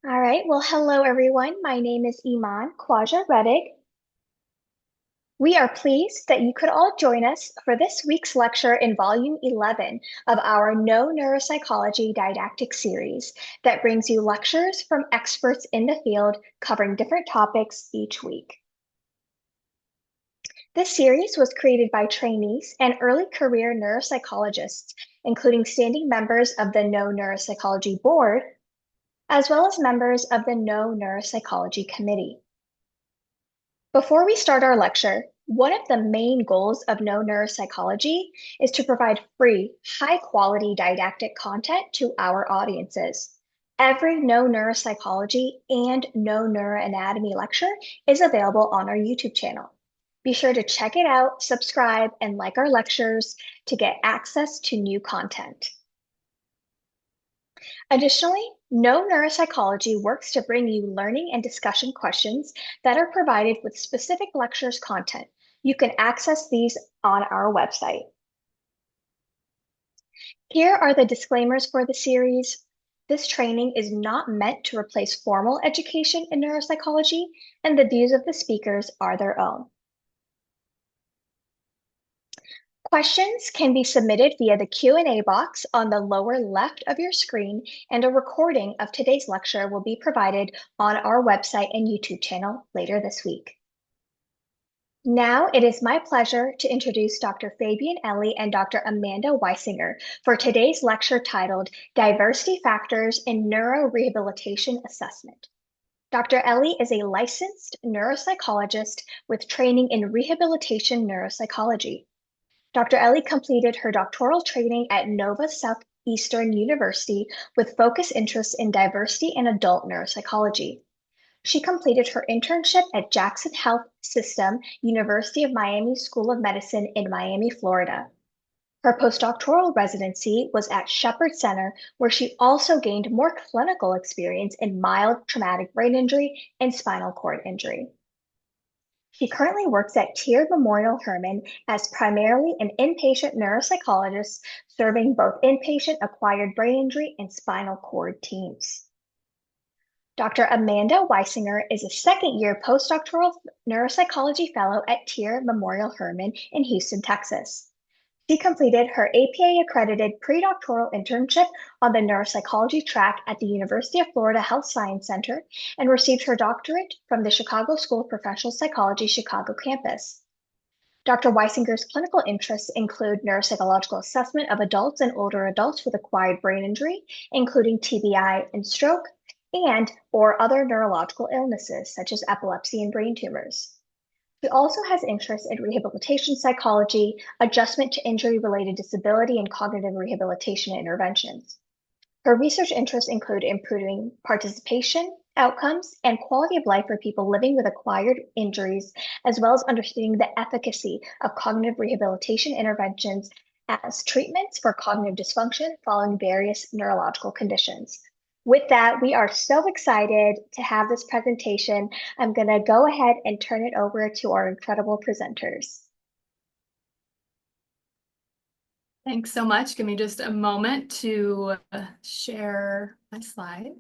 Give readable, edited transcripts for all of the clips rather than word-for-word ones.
All right, well, hello everyone. My name is Iman Khwaja Redig. We are pleased that you could all join us for this week's lecture in Volume 11 of our No Neuropsychology didactic series that brings you lectures from experts in the field covering different topics each week. This series was created by trainees and early career neuropsychologists, including standing members of the No Neuropsychology Board, as well as members of the No Neuropsychology Committee. Before we start our lecture, one of the main goals of No Neuropsychology is to provide free, high-quality didactic content to our audiences. Every No Neuropsychology and No Neuroanatomy lecture is available on our YouTube channel. Be sure to check it out, subscribe, and like our lectures to get access to new content. Additionally, No Neuropsychology works to bring you learning and discussion questions that are provided with specific lectures content. You can access these on our website. Here are the disclaimers for the series. This training is not meant to replace formal education in neuropsychology, and the views of the speakers are their own. Questions can be submitted via the Q&A box on the lower left of your screen, and a recording of today's lecture will be provided on our website and YouTube channel later this week. Now it is my pleasure to introduce Dr. Fabian Ellie and Dr. Amanda Weisinger for today's lecture titled Diversity Factors in Neurorehabilitation Assessment. Dr. Ellie is a licensed neuropsychologist with training in rehabilitation neuropsychology. Dr. Ellie completed her doctoral training at Nova Southeastern University with focus interests in diversity and adult neuropsychology. She completed her internship at Jackson Health System, University of Miami School of Medicine in Miami, Florida. Her postdoctoral residency was at Shepherd Center, where she also gained more clinical experience in mild traumatic brain injury and spinal cord injury. She currently works at Tier Memorial Hermann as primarily an inpatient neuropsychologist, serving both inpatient acquired brain injury and spinal cord teams. Dr. Amanda Weisinger is a second-year postdoctoral neuropsychology fellow at Tier Memorial Hermann in Houston, Texas. She completed her APA-accredited predoctoral internship on the neuropsychology track at the University of Florida Health Science Center and received her doctorate from the Chicago School of Professional Psychology Chicago campus. Dr. Weisinger's clinical interests include neuropsychological assessment of adults and older adults with acquired brain injury, including TBI and stroke, and/or other neurological illnesses such as epilepsy and brain tumors. She also has interest in rehabilitation psychology, adjustment to injury-related disability, and cognitive rehabilitation interventions. Her research interests include improving participation, outcomes, and quality of life for people living with acquired injuries, as well as understanding the efficacy of cognitive rehabilitation interventions as treatments for cognitive dysfunction following various neurological conditions. With that, we are so excited to have this presentation. I'm going to go ahead and turn it over to our incredible presenters. Thanks so much. Give me just a moment to share my slides.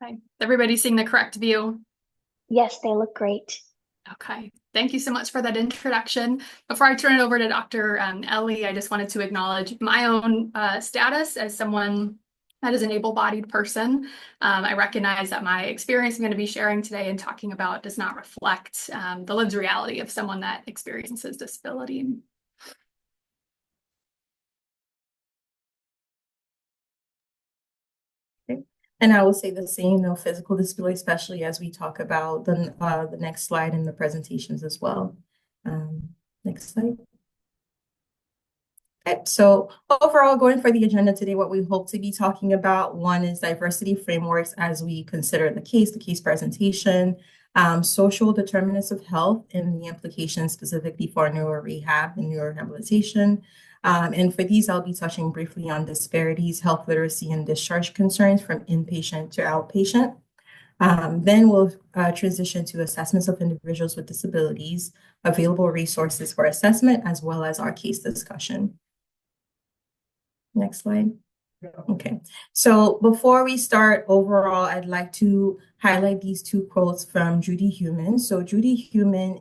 Okay. Everybody seeing the correct view? Yes, they look great. Okay, thank you so much for that introduction. Before I turn it over to Dr. Ellie, I just wanted to acknowledge my own status as someone that is an able-bodied person. I recognize that my experience I'm going to be sharing today and talking about does not reflect the lived reality of someone that experiences disability. And I will say the same, no physical disability, especially as we talk about the next slide in the presentations as well. Next slide. Okay, so overall, going for the agenda today, what we hope to be talking about, one is diversity frameworks as we consider the case presentation, social determinants of health and the implications specifically for neurorehab and neurorehabilitation. And for these, I'll be touching briefly on disparities, health literacy, and discharge concerns from inpatient to outpatient. Then we'll transition to assessments of individuals with disabilities, available resources for assessment, as well as our case discussion. Next slide. Okay, so before we start overall, I'd like to highlight these two quotes from Judy Heumann. So Judy Heumann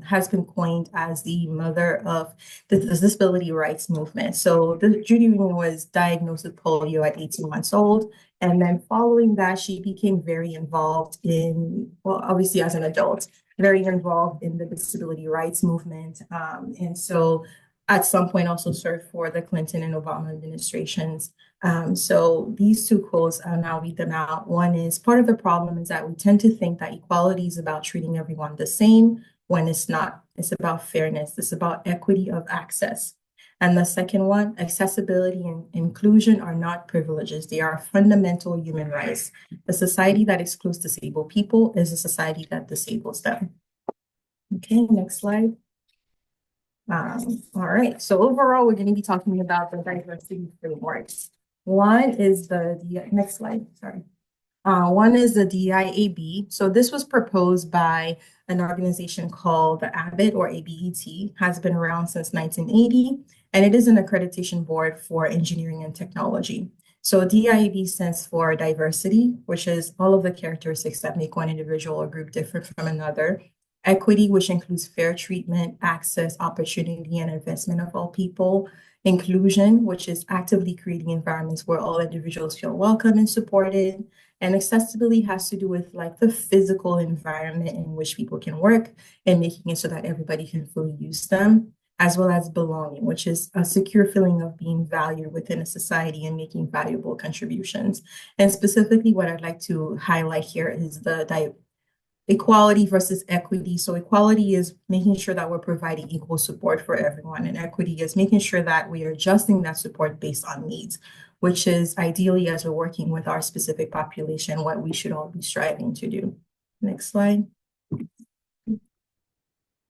has been coined as the mother of the disability rights movement. So Judy Heumann was diagnosed with polio at 18 months old. And then following that, she became very involved in, well, obviously as an adult, very involved in the disability rights movement. And so at some point also served for the Clinton and Obama administrations. So these two quotes, and I'll read them out. One is, part of the problem is that we tend to think that equality is about treating everyone the same when it's not. It's about fairness. It's about equity of access. And the second one, accessibility and inclusion are not privileges. They are fundamental human rights. A society that excludes disabled people is a society that disables them. Okay, next slide. All right, so overall, we're going to be talking about the diversity frameworks. One is next slide, sorry. One is the DIAB. So this was proposed by an organization called the ABET or ABET, has been around since 1980, and it is an accreditation board for engineering and technology. So DIAB stands for diversity, which is all of the characteristics that make one individual or group different from another. Equity, which includes fair treatment, access, opportunity, and investment of all people. Inclusion, which is actively creating environments where all individuals feel welcome and supported. And accessibility has to do with like the physical environment in which people can work and making it so that everybody can fully use them, as well as belonging, which is a secure feeling of being valued within a society and making valuable contributions. And specifically, what I'd like to highlight here is the equality versus equity. So equality is making sure that we're providing equal support for everyone, and equity is making sure that we are adjusting that support based on needs, which is ideally, as we're working with our specific population, what we should all be striving to do. Next slide.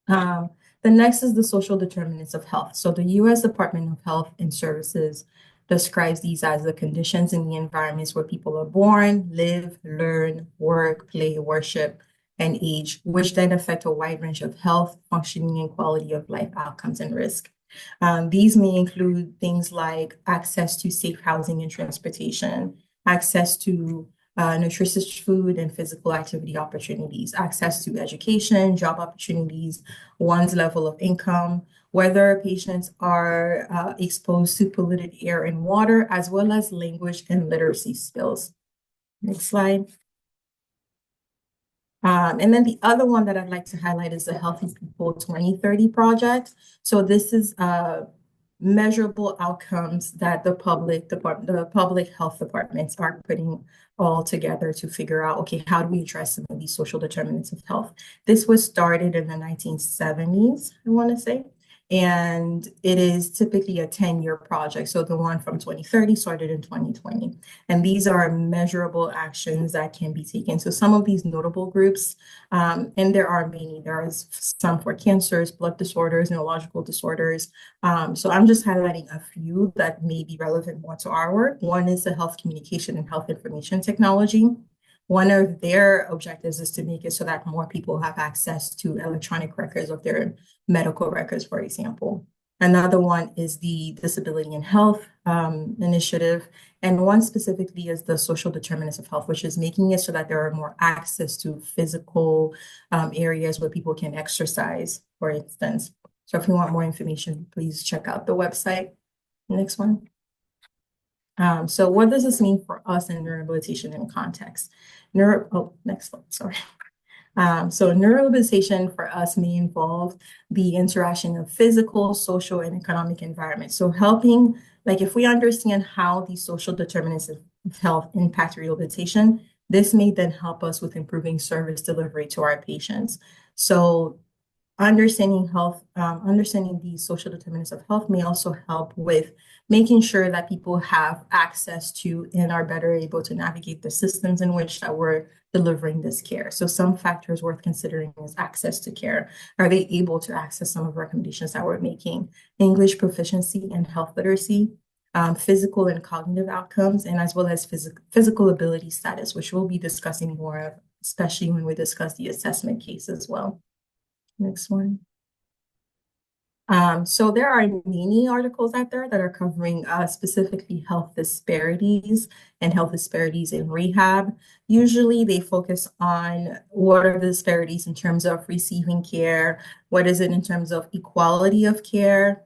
The next is the social determinants of health. So the U.S. Department of Health and Services describes these as the conditions in the environments where people are born, live, learn, work, play, worship, and age, which then affect a wide range of health, functioning, and quality of life outcomes and risk. These may include things like access to safe housing and transportation, access to nutritious food and physical activity opportunities, access to education, job opportunities, one's level of income, whether patients are exposed to polluted air and water, as well as language and literacy skills. Next slide. And then the other one that I'd like to highlight is the Healthy People 2030 project. So this is measurable outcomes that the public health departments are putting all together to figure out, okay, how do we address some of these social determinants of health? This was started in the 1970s, I want to say. And it is typically a 10-year project. So the one from 2030 started in 2020. And these are measurable actions that can be taken. So some of these notable groups, and there are many, there are some for cancers, blood disorders, neurological disorders. So I'm just highlighting a few that may be relevant more to our work. One is the health communication and health information technology. One of their objectives is to make it so that more people have access to electronic records of their medical records, for example. Another one is the Disability and Health initiative. And one specifically is the social determinants of health, which is making it so that there are more access to physical areas where people can exercise, for instance. So if you want more information, please check out the website. Next one. So what does this mean for us in neurorehabilitation in context? Next slide, sorry. So neurorehabilitation for us may involve the interaction of physical, social, and economic environments. So helping, like if we understand how these social determinants of health impact rehabilitation, this may then help us with improving service delivery to our patients. So understanding health, understanding the social determinants of health may also help with making sure that people have access to and are better able to navigate the systems in which that we're delivering this care. So some factors worth considering is access to care. Are they able to access some of the recommendations that we're making? English proficiency and health literacy, physical and cognitive outcomes, and as well as physical ability status, which we'll be discussing more of, especially when we discuss the assessment case as well. Next one. So there are many articles out there that are covering specifically health disparities and health disparities in rehab. Usually they focus on what are the disparities in terms of receiving care, what is it in terms of equality of care,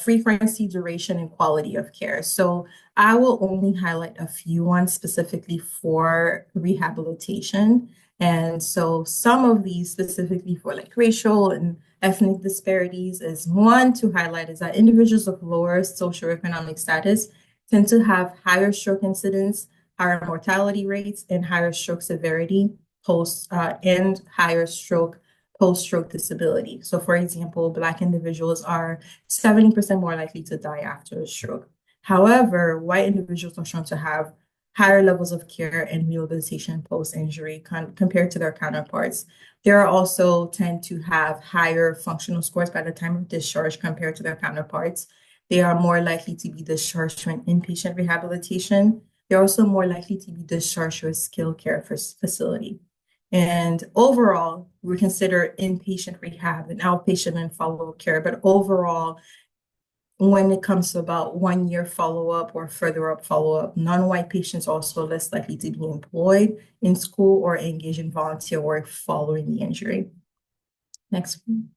frequency, duration, and quality of care. So I will only highlight a few ones specifically for rehabilitation. And so some of these specifically for like racial and ethnic disparities is one to highlight is that individuals of lower socioeconomic status tend to have higher stroke incidence, higher mortality rates, and higher stroke severity and higher stroke post-stroke disability. So for example, Black individuals are 70% more likely to die after a stroke. However, white individuals are shown to have higher levels of care and rehabilitation post-injury compared to their counterparts. They are also tend to have higher functional scores by the time of discharge compared to their counterparts. They are more likely to be discharged to an inpatient rehabilitation. They're also more likely to be discharged to a skilled care facility. And overall, we consider inpatient rehab and outpatient and follow-up care. But overall, when it comes to about 1 year follow-up or further up follow-up, non-white patients are also less likely to be employed in school or engage in volunteer work following the injury. Next one.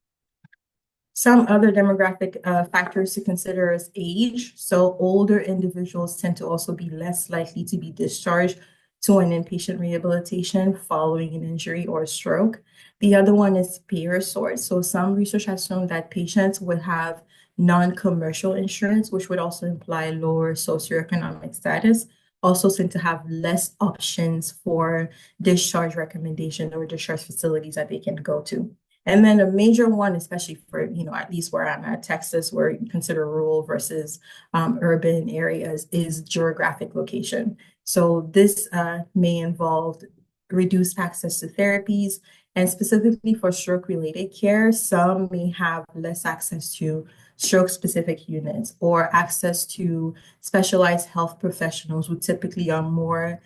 Some other demographic factors to consider is age. So older individuals tend to also be less likely to be discharged to an inpatient rehabilitation following an injury or a stroke. The other one is payer source. So some research has shown that patients would have non-commercial insurance, which would also imply lower socioeconomic status, also seem to have less options for discharge recommendation or discharge facilities that they can go to. And then a major one, especially for, at least where I'm at, Texas, where you consider rural versus urban areas, is geographic location. So this may involve reduced access to therapies, and specifically for stroke-related care, some may have less access to stroke-specific units or access to specialized health professionals who typically are more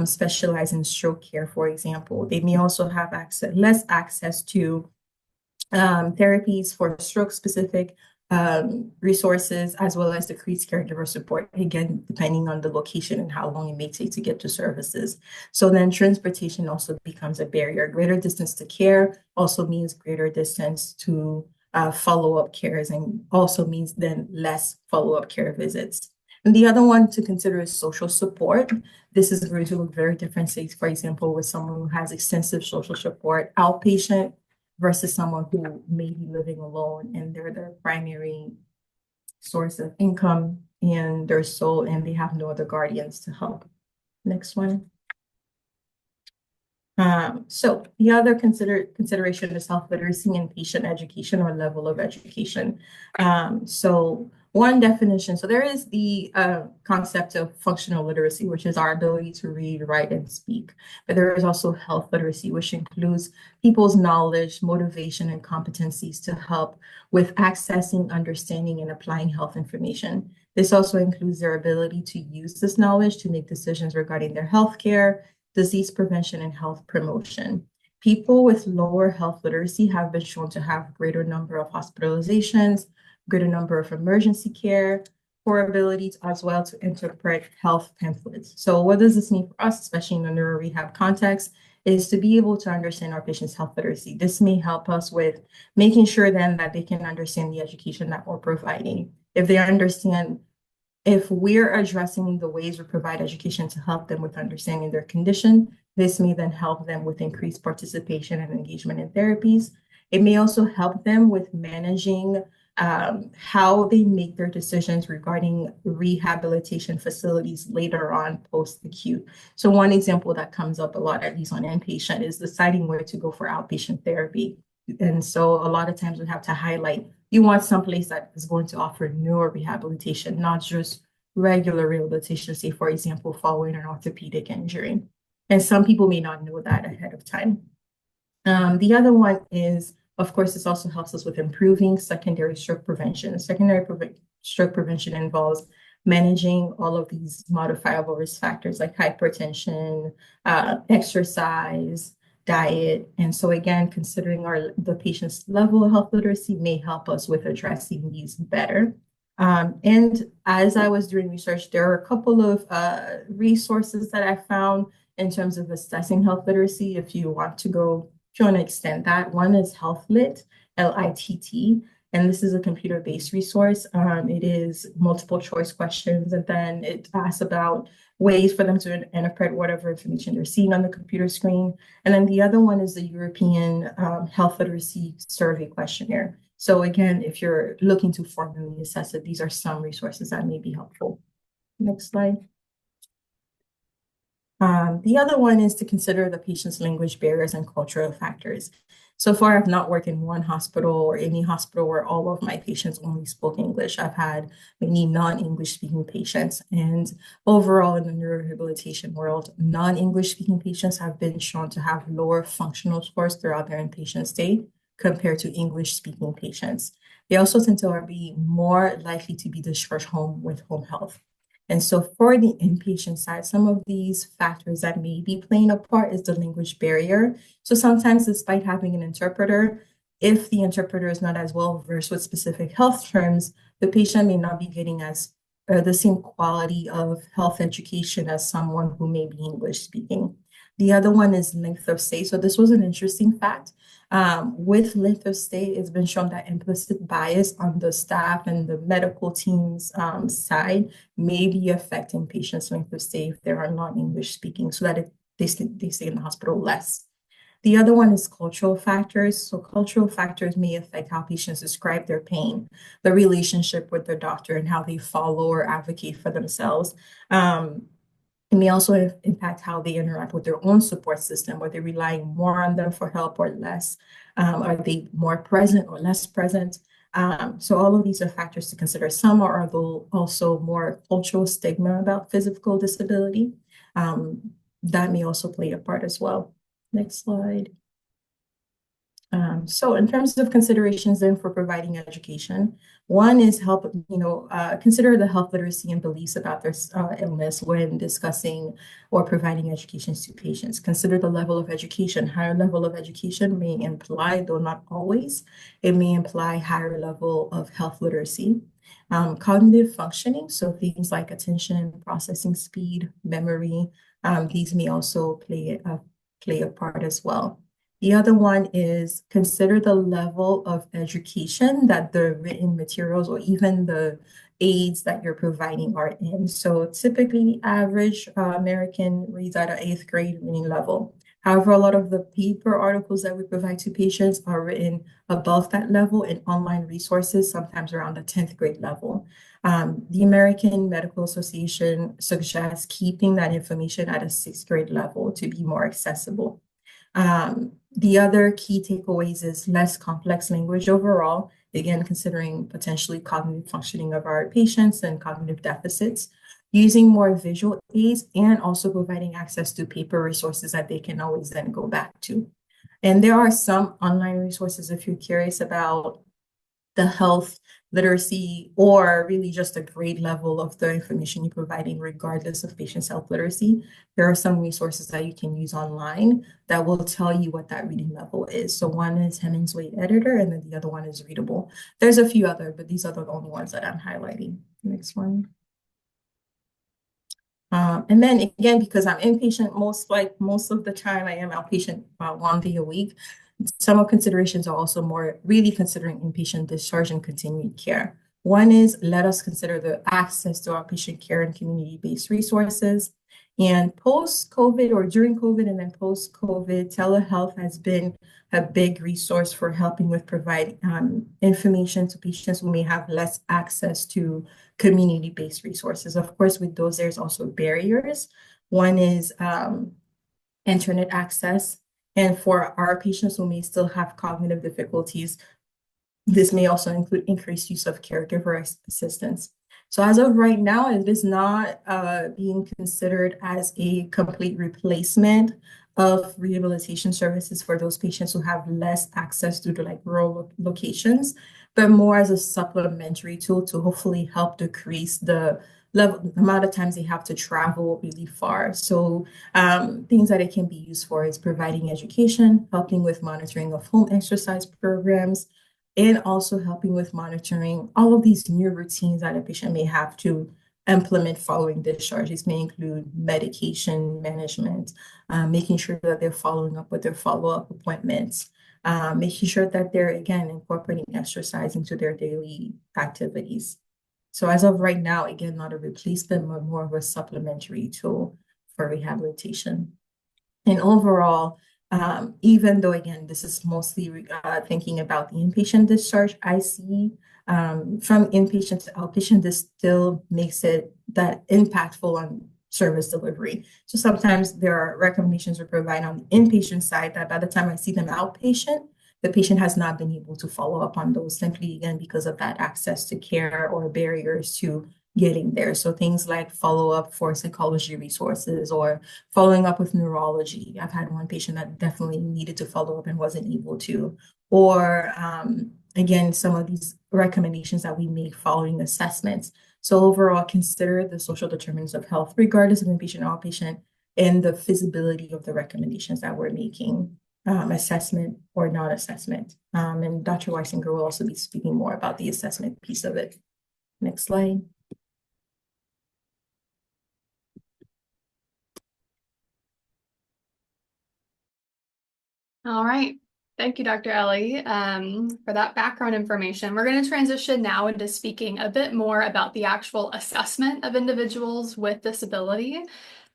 specialized in stroke care, for example. They may also have less access to therapies for stroke-specific resources, as well as decreased caregiver support, again, depending on the location and how long it may take to get to services. So then transportation also becomes a barrier. Greater distance to care also means greater distance to follow-up cares, and also means then less follow-up care visits. And the other one to consider is social support. This is going to look very different, say, for example, with someone who has extensive social support outpatient versus someone who may be living alone and they're their primary source of income and their sole, and they have no other guardians to help. Next one. So the other consideration is health literacy and patient education or level of education. So one definition, so there is the concept of functional literacy, which is our ability to read, write, and speak. But there is also health literacy, which includes people's knowledge, motivation, and competencies to help with accessing, understanding, and applying health information. This also includes their ability to use this knowledge to make decisions regarding their health care, disease prevention, and health promotion. People with lower health literacy have been shown to have greater number of hospitalizations, greater number of emergency care, poor ability as well to interpret health pamphlets. So what does this mean for us, especially in the neuro rehab context, is to be able to understand our patients' health literacy. This may help us with making sure then that they can understand the education that we're providing. If we're addressing the ways we provide education to help them with understanding their condition, this may then help them with increased participation and engagement in therapies. It may also help them with managing how they make their decisions regarding rehabilitation facilities later on post-acute. So one example that comes up a lot, at least on inpatient, is deciding where to go for outpatient therapy. And so a lot of times we have to highlight, you want someplace that is going to offer neurorehabilitation, not just regular rehabilitation, say, for example, following an orthopedic injury. And some people may not know that ahead of time. The other one is, of course, this also helps us with improving secondary stroke prevention. Stroke prevention involves managing all of these modifiable risk factors like hypertension, exercise, diet. And so again, considering the patient's level of health literacy may help us with addressing these better. And as I was doing research, there are a couple of resources that I found in terms of assessing health literacy. If you want to extend that, one is HealthLit, LITT, and this is a computer-based resource. It is multiple choice questions, and then it asks about ways for them to interpret whatever information they're seeing on the computer screen. And then the other one is the European Health Literacy Survey Questionnaire. So again, if you're looking to formally assess it, these are some resources that may be helpful. Next slide. The other one is to consider the patient's language barriers and cultural factors. So far, I've not worked in one hospital or any hospital where all of my patients only spoke English. I've had many non-English speaking patients. And overall, in the neurorehabilitation world, non-English speaking patients have been shown to have lower functional scores throughout their inpatient stay compared to English speaking patients. They also tend to be more likely to be discharged home with home health. And so for the inpatient side, some of these factors that may be playing a part is the language barrier. So sometimes despite having an interpreter, if the interpreter is not as well versed with specific health terms, the patient may not be getting the same quality of health education as someone who may be English speaking. The other one is length of stay. So this was an interesting fact. With length of stay, it's been shown that implicit bias on the staff and the medical team's side may be affecting patients' length of stay if they are not English speaking, so that they stay in the hospital less. The other one is cultural factors. So cultural factors may affect how patients describe their pain, the relationship with their doctor, and how they follow or advocate for themselves. It may also impact how they interact with their own support system. Are they relying more on them for help or less? Are they more present or less present? So all of these are factors to consider. Some are also more cultural stigma about physical disability. That may also play a part as well. Next slide. So in terms of considerations then for providing education, one is consider the health literacy and beliefs about their illness when discussing or providing education to patients. Consider the level of education. Higher level of education may imply, though not always, it may imply higher level of health literacy. Cognitive functioning, so things like attention, processing speed, memory, these may also play a part as well. The other one is consider the level of education that the written materials or even the aids that you're providing are in. So typically average American reads at an 8th grade reading level. However, a lot of the paper articles that we provide to patients are written above that level in online resources, sometimes around the 10th grade level. The American Medical Association suggests keeping that information at a 6th grade level to be more accessible. The other key takeaways is less complex language overall, again, considering potentially cognitive functioning of our patients and cognitive deficits, using more visual aids, and also providing access to paper resources that they can always then go back to. And there are some online resources if you're curious about the health literacy or really just a grade level of the information you're providing regardless of patient's health literacy. There are some resources that you can use online that will tell you what that reading level is. So one is Hemingway Editor and then the other one is Readable. There's a few other, but these are the only ones that I'm highlighting. Next one. And then again, because I'm inpatient, most of the time I am outpatient about 1 day a week. Some of considerations are also more really considering inpatient discharge and continued care. One is let us consider the access to outpatient care and community-based resources. And post-COVID or during COVID and then post-COVID, telehealth has been a big resource for helping with providing information to patients who may have less access to community-based resources. Of course, with those, there's also barriers. One is internet access. And for our patients who may still have cognitive difficulties, this may also include increased use of caregiver assistance. So as of right now, it is not being considered as a complete replacement of rehabilitation services for those patients who have less access due to like rural locations, but more as a supplementary tool to hopefully help decrease the amount of times they have to travel really far. So things that it can be used for is providing education, helping with monitoring of home exercise programs, and also helping with monitoring all of these new routines that a patient may have to implement following discharge. These may include medication management, making sure that they're following up with their follow-up appointments, making sure that they're, again, incorporating exercise into their daily activities. So as of right now, again, not a replacement, but more of a supplementary tool for rehabilitation. And overall, even though, again, this is mostly thinking about the inpatient discharge, I see from inpatient to outpatient, this still makes it that impactful on service delivery. So sometimes there are recommendations we provide on the inpatient side that by the time I see them outpatient, the patient has not been able to follow up on those simply, again, because of that access to care or barriers to getting there. So things like follow-up for psychology resources or following up with neurology. I've had one patient that definitely needed to follow up and wasn't able to. Or again, some of these recommendations that we make following assessments. So overall, consider the social determinants of health, regardless of inpatient or outpatient, and the feasibility of the recommendations that we're making, assessment or non-assessment. And Dr. Weisinger will also be speaking more about the assessment piece of it. Next slide. All right. Thank you, Dr. Ellie, for that background information. We're going to transition now into speaking a bit more about the actual assessment of individuals with disability.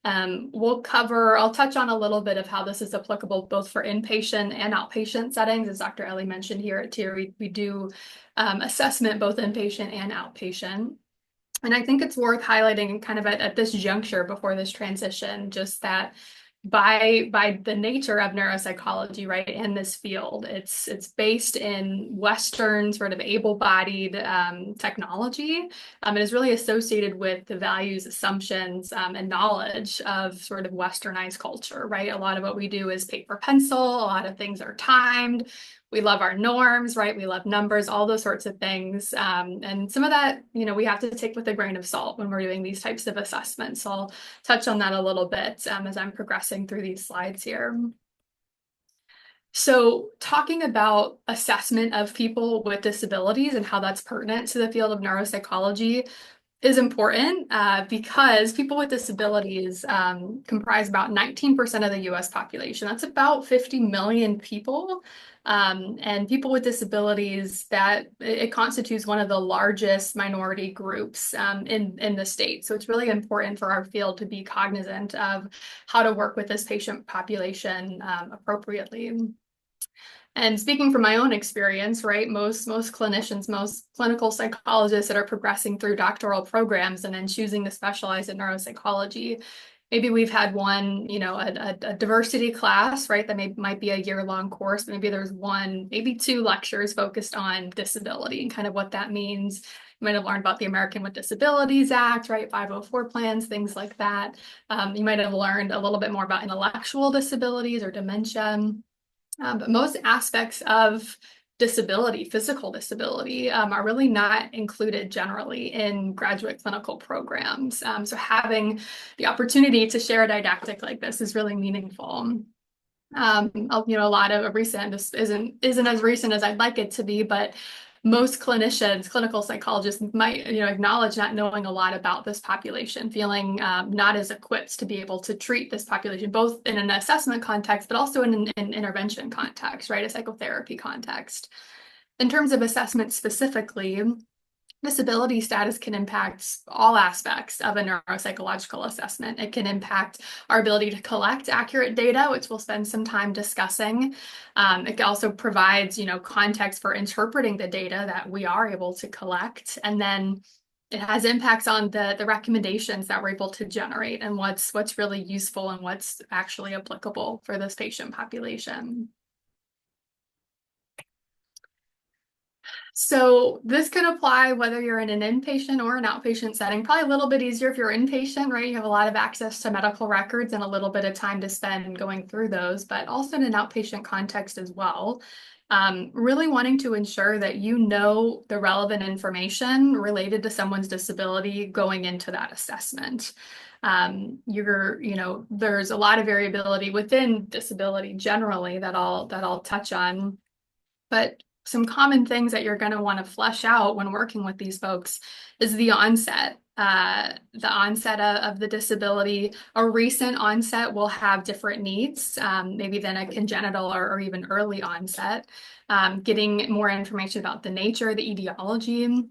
I'll touch on a little bit of how this is applicable both for inpatient and outpatient settings. As Dr. Ellie mentioned here at TIER, we do assessment both inpatient and outpatient. And I think it's worth highlighting kind of at this juncture before this transition, just that by the nature of neuropsychology, right, in this field, it's based in Western sort of able-bodied technology. It is really associated with the values, assumptions, and knowledge of sort of Westernized culture, right? A lot of what we do is paper pencil. A lot of things are timed. We love our norms, right? We love numbers, all those sorts of things. And some of that, we have to take with a grain of salt when we're doing these types of assessments. So I'll touch on that a little bit as I'm progressing through these slides here. So talking about assessment of people with disabilities and how that's pertinent to the field of neuropsychology is important because people with disabilities comprise about 19% of the US population. That's about 50 million people. And people with disabilities, that it constitutes one of the largest minority groups in the state. So it's really important for our field to be cognizant of how to work with this patient population appropriately. And speaking from my own experience, right, most clinicians, most clinical psychologists that are progressing through doctoral programs and then choosing to specialize in neuropsychology, maybe we've had one, a diversity class, right, that might be a year-long course, but maybe there's one, maybe two lectures focused on disability and kind of what that means. You might have learned about the American with Disabilities Act, right, 504 plans, things like that. You might have learned a little bit more about intellectual disabilities or dementia. But most aspects of disability, physical disability, are really not included generally in graduate clinical programs. So having the opportunity to share a didactic like this is really meaningful. A lot of recent, this isn't as recent as I'd like it to be, but most clinicians, clinical psychologists might, acknowledge not knowing a lot about this population, feeling not as equipped to be able to treat this population, both in an assessment context, but also in an intervention context, right, a psychotherapy context. In terms of assessment specifically, disability status can impact all aspects of a neuropsychological assessment. It can impact our ability to collect accurate data, which we'll spend some time discussing. It also provides, context for interpreting the data that we are able to collect. And then it has impacts on the recommendations that we're able to generate and what's really useful and what's actually applicable for this patient population. So this can apply whether you're in an inpatient or an outpatient setting. Probably a little bit easier if you're inpatient, right? You have a lot of access to medical records and a little bit of time to spend going through those, but also in an outpatient context as well. Really wanting to ensure that you know the relevant information related to someone's disability going into that assessment. There's a lot of variability within disability generally that I'll touch on, but some common things that you're going to want to flesh out when working with these folks is the onset. The onset of the disability. A recent onset will have different needs, maybe than a congenital or even early onset. Getting more information about the nature, the etiology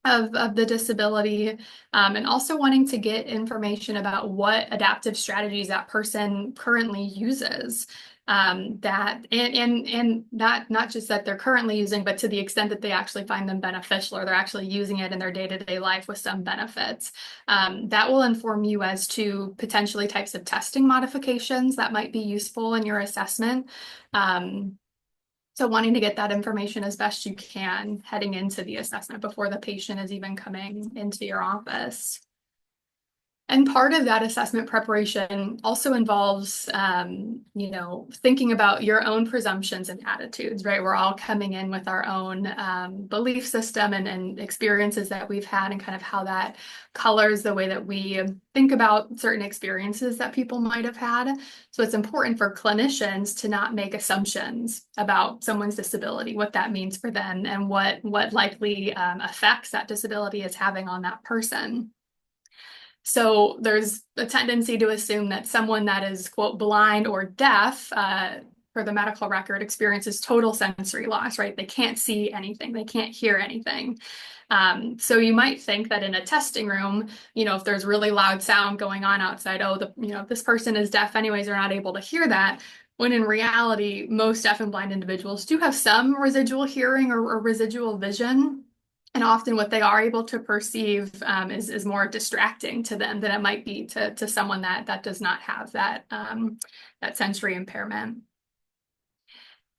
of the disability, and also wanting to get information about what adaptive strategies that person currently uses. That and not just that they're currently using, but to the extent that they actually find them beneficial or they're actually using it in their day-to-day life with some benefits. That will inform you as to potentially types of testing modifications that might be useful in your assessment. So wanting to get that information as best you can heading into the assessment before the patient is even coming into your office. And part of that assessment preparation also involves, thinking about your own presumptions and attitudes, right? We're all coming in with our own belief system and experiences that we've had and kind of how that colors the way that we think about certain experiences that people might have had. So it's important for clinicians to not make assumptions about someone's disability, what that means for them, and what likely effects that disability is having on that person. So there's a tendency to assume that someone that is, quote, blind or deaf for the medical record experiences total sensory loss, right? They can't see anything, they can't hear anything. So you might think that in a testing room, if there's really loud sound going on outside, this person is deaf anyways, they're not able to hear that. When in reality, most deaf and blind individuals do have some residual hearing or residual vision. And often what they are able to perceive is more distracting to them than it might be to someone that does not have that sensory impairment.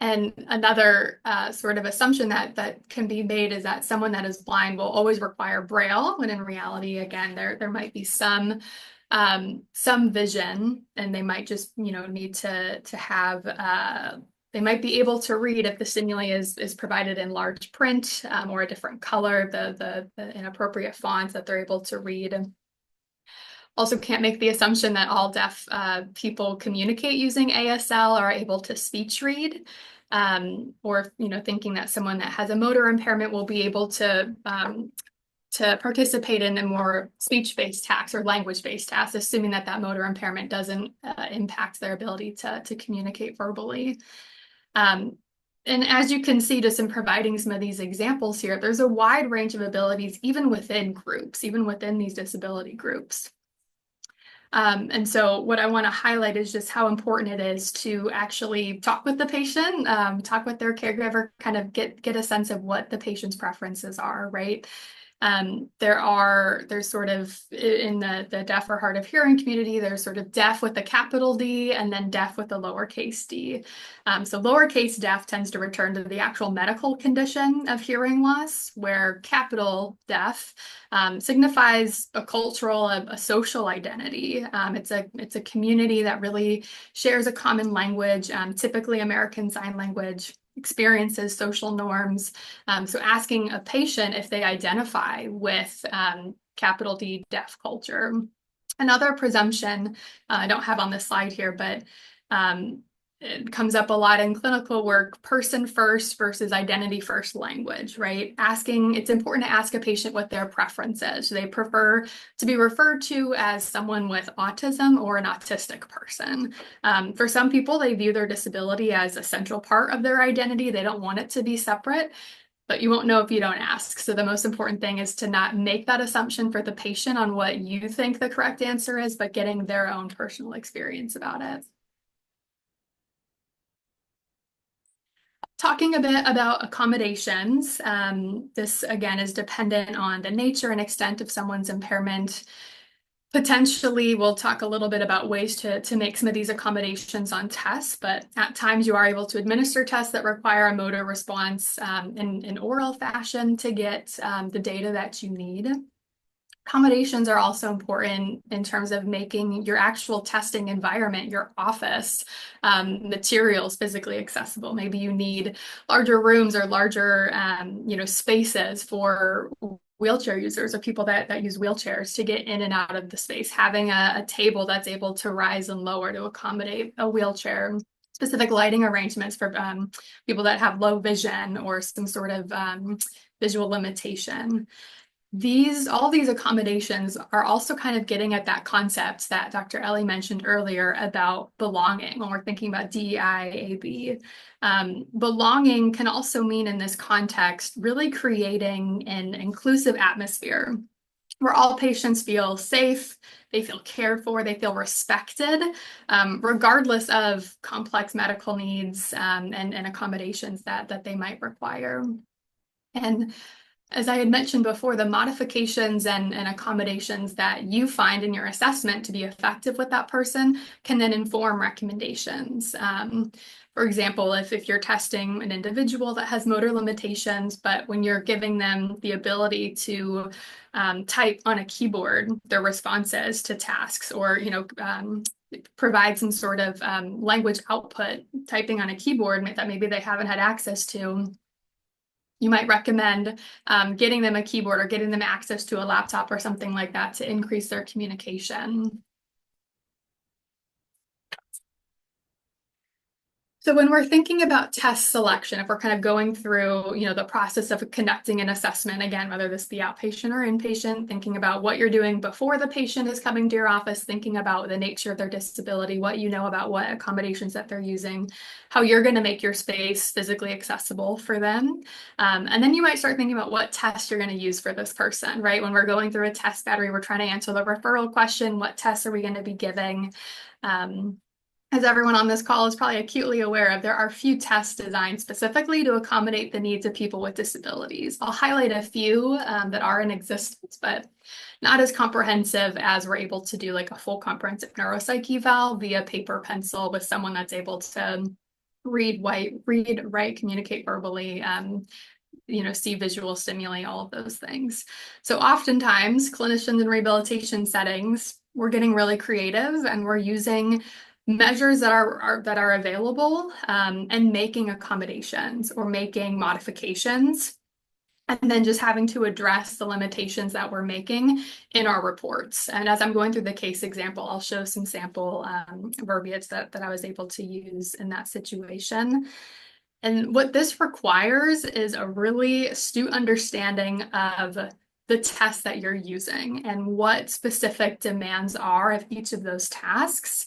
And another sort of assumption that can be made is that someone that is blind will always require Braille, when in reality, again, there might be some vision, and they might just need to have they might be able to read if the stimuli is provided in large print or a different color, the inappropriate fonts that they're able to read. Also can't make the assumption that all deaf people communicate using ASL or are able to speech read, or thinking that someone that has a motor impairment will be able to participate in a more speech-based tasks or language-based tasks, assuming that motor impairment doesn't impact their ability to communicate verbally. And as you can see, just in providing some of these examples here, there's a wide range of abilities, even within groups, even within these disability groups. And so what I want to highlight is just how important it is to actually talk with the patient, talk with their caregiver, kind of get a sense of what the patient's preferences are, right? There's sort of in the deaf or hard of hearing community, there's sort of deaf with a capital D and then deaf with a lowercase d. So lowercase deaf tends to return to the actual medical condition of hearing loss, where capital deaf signifies a cultural, a social identity. It's a community that really shares a common language, typically American Sign Language experiences, social norms. So asking a patient if they identify with capital D deaf culture. Another presumption I don't have on this slide here, but it comes up a lot in clinical work, person first versus identity first language, right? It's important to ask a patient what their preference is. Do they prefer to be referred to as someone with autism or an autistic person? For some people, they view their disability as a central part of their identity. They don't want it to be separate, but you won't know if you don't ask. So the most important thing is to not make that assumption for the patient on what you think the correct answer is, but getting their own personal experience about it. Talking a bit about accommodations, this again is dependent on the nature and extent of someone's impairment. Potentially, we'll talk a little bit about ways to make some of these accommodations on tests, but at times you are able to administer tests that require a motor response in oral fashion to get the data that you need. Accommodations are also important in terms of making your actual testing environment, your office, materials physically accessible. Maybe you need larger rooms or larger, spaces for wheelchair users or people that use wheelchairs to get in and out of the space. Having a table that's able to rise and lower to accommodate a wheelchair. Specific lighting arrangements for people that have low vision or some sort of visual limitation. All these accommodations are also kind of getting at that concept that Dr. Ellie mentioned earlier about belonging when we're thinking about DEI/AB. Belonging can also mean in this context really creating an inclusive atmosphere where all patients feel safe, they feel cared for, they feel respected, regardless of complex medical needs and accommodations that they might require. And as I had mentioned before, the modifications and accommodations that you find in your assessment to be effective with that person can then inform recommendations. For example, if you're testing an individual that has motor limitations, but when you're giving them the ability to type on a keyboard their responses to tasks or, provide some sort of language output typing on a keyboard that maybe they haven't had access to, you might recommend getting them a keyboard or getting them access to a laptop or something like that to increase their communication. So when we're thinking about test selection, if we're kind of going through, the process of conducting an assessment, again, whether this be outpatient or inpatient, thinking about what you're doing before the patient is coming to your office, thinking about the nature of their disability, what you know about what accommodations that they're using, how you're going to make your space physically accessible for them. And then you might start thinking about what test you're going to use for this person, right? When we're going through a test battery, we're trying to answer the referral question, what tests are we going to be giving? As everyone on this call is probably acutely aware of, there are few tests designed specifically to accommodate the needs of people with disabilities. I'll highlight a few that are in existence, but not as comprehensive as we're able to do like a full comprehensive neuropsych eval via paper pencil with someone that's able to read, write, communicate verbally, see visual stimuli, all of those things. So oftentimes clinicians in rehabilitation settings, we're getting really creative and we're using measures that are available and making accommodations or making modifications, and then just having to address the limitations that we're making in our reports. And as I'm going through the case example, I'll show some sample verbiage that I was able to use in that situation. And what this requires is a really astute understanding of the tests that you're using and what specific demands are of each of those tasks,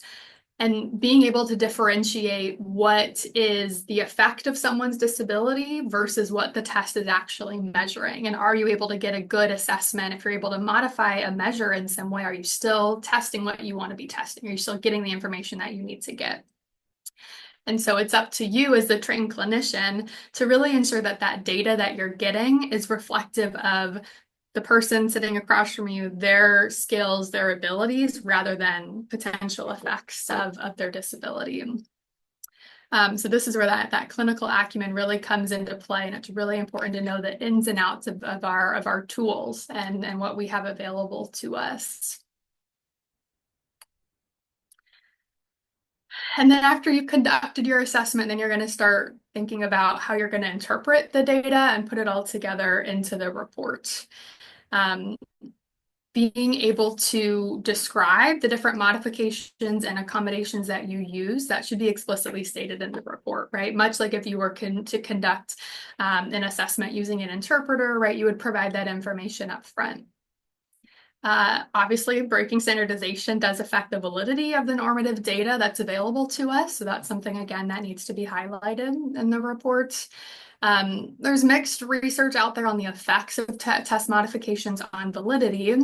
and being able to differentiate what is the effect of someone's disability versus what the test is actually measuring. And are you able to get a good assessment? If you're able to modify a measure in some way, are you still testing what you want to be testing? Are you still getting the information that you need to get? And so it's up to you as the trained clinician to really ensure that that data that you're getting is reflective of the person sitting across from you, their skills, their abilities, rather than potential effects of their disability. So this is where that clinical acumen really comes into play, and it's really important to know the ins and outs of our tools and what we have available to us. And then after you've conducted your assessment, then you're going to start thinking about how you're going to interpret the data and put it all together into the report. Being able to describe the different modifications and accommodations that you use, that should be explicitly stated in the report, right? Much like if you were to conduct an assessment using an interpreter, right, you would provide that information up front. Obviously, breaking standardization does affect the validity of the normative data that's available to us. So that's something, again, that needs to be highlighted in the report. There's mixed research out there on the effects of test modifications on validity.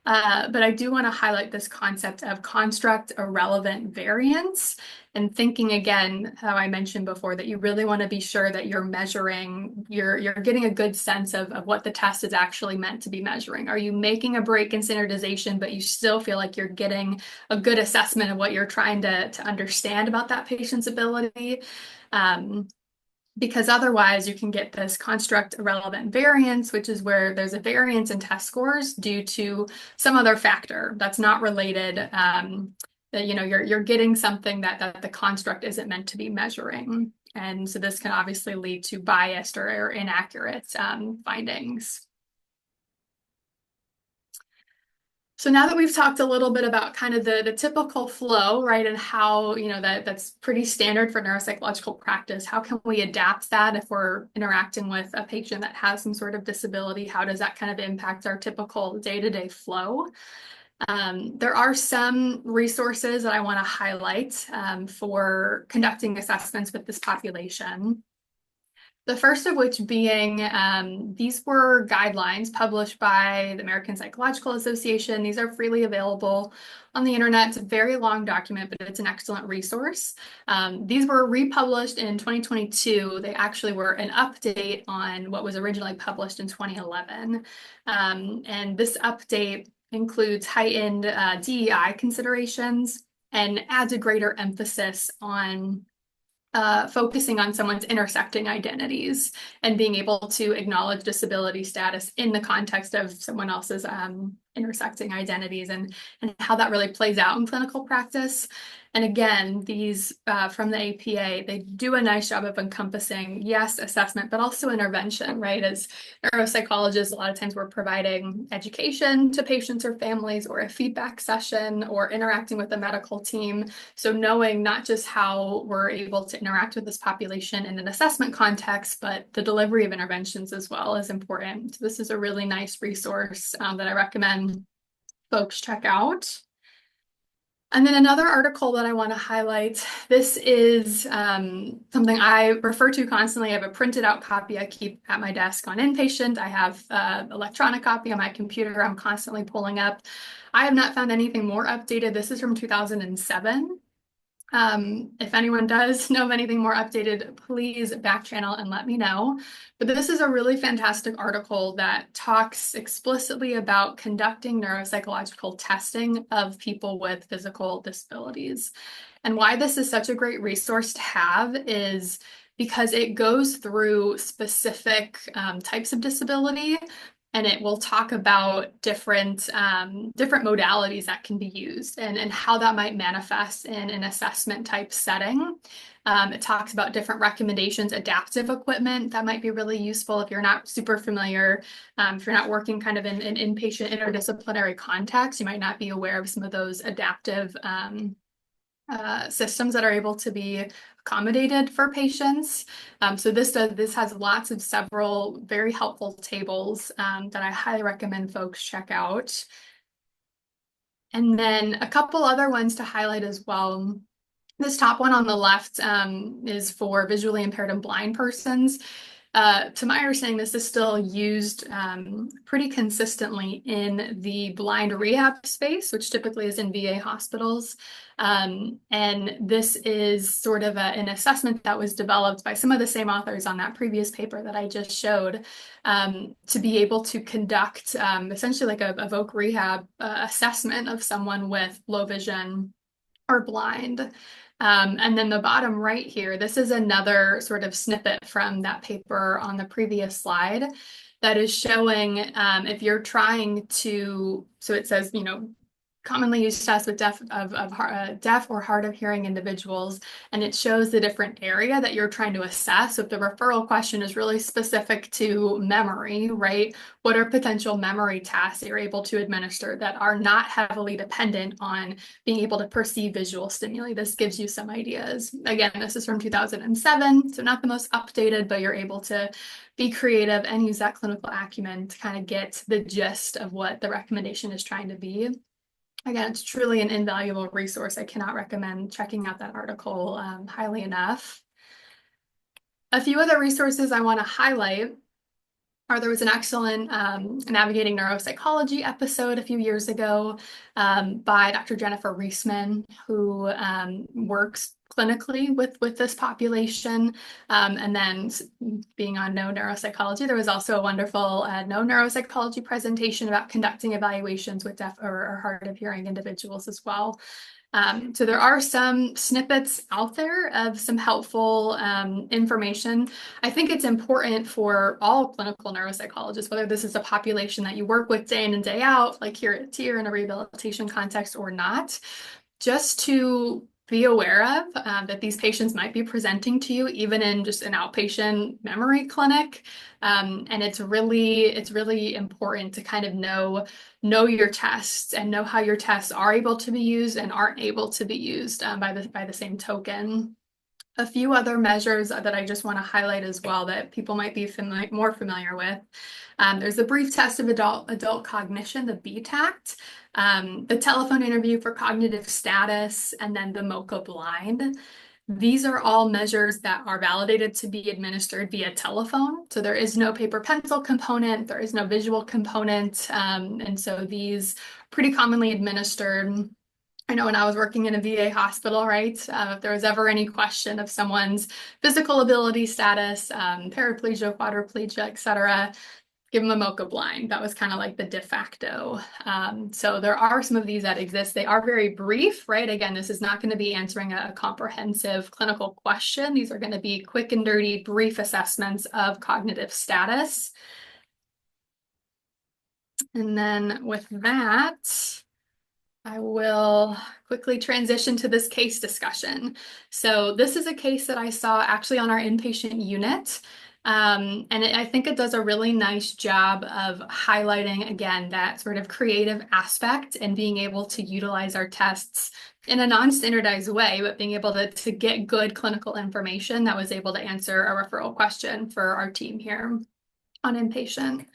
But I do want to highlight this concept of construct irrelevant variance, and thinking again, how I mentioned before, that you really want to be sure that you're measuring, you're getting a good sense of what the test is actually meant to be measuring. Are you making a break in standardization, but you still feel like you're getting a good assessment of what you're trying to understand about that patient's ability? Because otherwise you can get this construct irrelevant variance, which is where there's a variance in test scores due to some other factor that's not related. That you're getting something that the construct isn't meant to be measuring, and so this can obviously lead to biased or inaccurate findings. So now that we've talked a little bit about kind of the typical flow, right, and how, that's pretty standard for neuropsychological practice, how can we adapt that if we're interacting with a patient that has some sort of disability? How does that kind of impact our typical day-to-day flow? There are some resources that I want to highlight for conducting assessments with this population. The first of which being, these were guidelines published by the American Psychological Association. These are freely available on the internet. It's a very long document, but it's an excellent resource. These were republished in 2022. They actually were an update on what was originally published in 2011. And this update includes heightened DEI considerations and adds a greater emphasis on focusing on someone's intersecting identities and being able to acknowledge disability status in the context of someone else's intersecting identities, and how that really plays out in clinical practice. And again, these from the APA, they do a nice job of encompassing, yes, assessment, but also intervention, right? As neuropsychologists, a lot of times we're providing education to patients or families, or a feedback session, or interacting with the medical team. So knowing not just how we're able to interact with this population in an assessment context, but the delivery of interventions as well is important. So this is a really nice resource that I recommend folks check out. And then another article that I want to highlight, this is something I refer to constantly. I have a printed out copy I keep at my desk on inpatient. I have an electronic copy on my computer I'm constantly pulling up. I have not found anything more updated. This is from 2007. If anyone does know of anything more updated, please back channel and let me know. But this is a really fantastic article that talks explicitly about conducting neuropsychological testing of people with physical disabilities. And why this is such a great resource to have is because it goes through specific types of disability, and it will talk about different modalities that can be used, and how that might manifest in an assessment type setting. It talks about different recommendations, adaptive equipment that might be really useful if you're not super familiar, if you're not working kind of in an inpatient interdisciplinary context, you might not be aware of some of those adaptive systems that are able to be accommodated for patients. So this has lots of several very helpful tables that I highly recommend folks check out. And then a couple other ones to highlight as well. This top one on the left is for visually impaired and blind persons. To my understanding, this is still used pretty consistently in the blind rehab space, which typically is in VA hospitals. And this is sort of an assessment that was developed by some of the same authors on that previous paper that I just showed, to be able to conduct essentially like a voc rehab assessment of someone with low vision or blind. And then the bottom right here, this is another sort of snippet from that paper on the previous slide that is showing if you're trying to, so it says, commonly used tests with deaf or hard of hearing individuals, and it shows the different area that you're trying to assess. So if the referral question is really specific to memory, right? What are potential memory tasks that you're able to administer that are not heavily dependent on being able to perceive visual stimuli? This gives you some ideas. Again, this is from 2007, so not the most updated, but you're able to be creative and use that clinical acumen to kind of get the gist of what the recommendation is trying to be. Again, it's truly an invaluable resource. I cannot recommend checking out that article highly enough. A few other resources I want to highlight. There was an excellent Navigating Neuropsychology episode a few years ago by Dr. Jennifer Reisman, who works clinically with this population. And then being on No Neuropsychology, there was also a wonderful No Neuropsychology presentation about conducting evaluations with deaf or hard of hearing individuals as well. So there are some snippets out there of some helpful information. I think it's important for all clinical neuropsychologists, whether this is a population that you work with day in and day out, like here at TIER in a rehabilitation context or not, just to be aware of that these patients might be presenting to you even in just an outpatient memory clinic. And it's really important to kind of know your tests and know how your tests are able to be used and aren't able to be used by the same token. A few other measures that I just want to highlight as well that people might be more familiar with. There's the brief test of adult cognition, the BTACT, the telephone interview for cognitive status, and then the MoCA blind. These are all measures that are validated to be administered via telephone. So there is no paper pencil component, there is no visual component. And so these pretty commonly administered. I know when I was working in a VA hospital, right? If there was ever any question of someone's physical ability status, paraplegia, quadriplegia, et cetera, give them a MoCA blind. That was kind of like the de facto. So there are some of these that exist. They are very brief, right? Again, this is not going to be answering a comprehensive clinical question. These are going to be quick and dirty, brief assessments of cognitive status. And then with that, I will quickly transition to this case discussion. So this is a case that I saw actually on our inpatient unit. I think it does a really nice job of highlighting, again, that sort of creative aspect and being able to utilize our tests in a non-standardized way, but being able to get good clinical information that was able to answer a referral question for our team here on inpatient.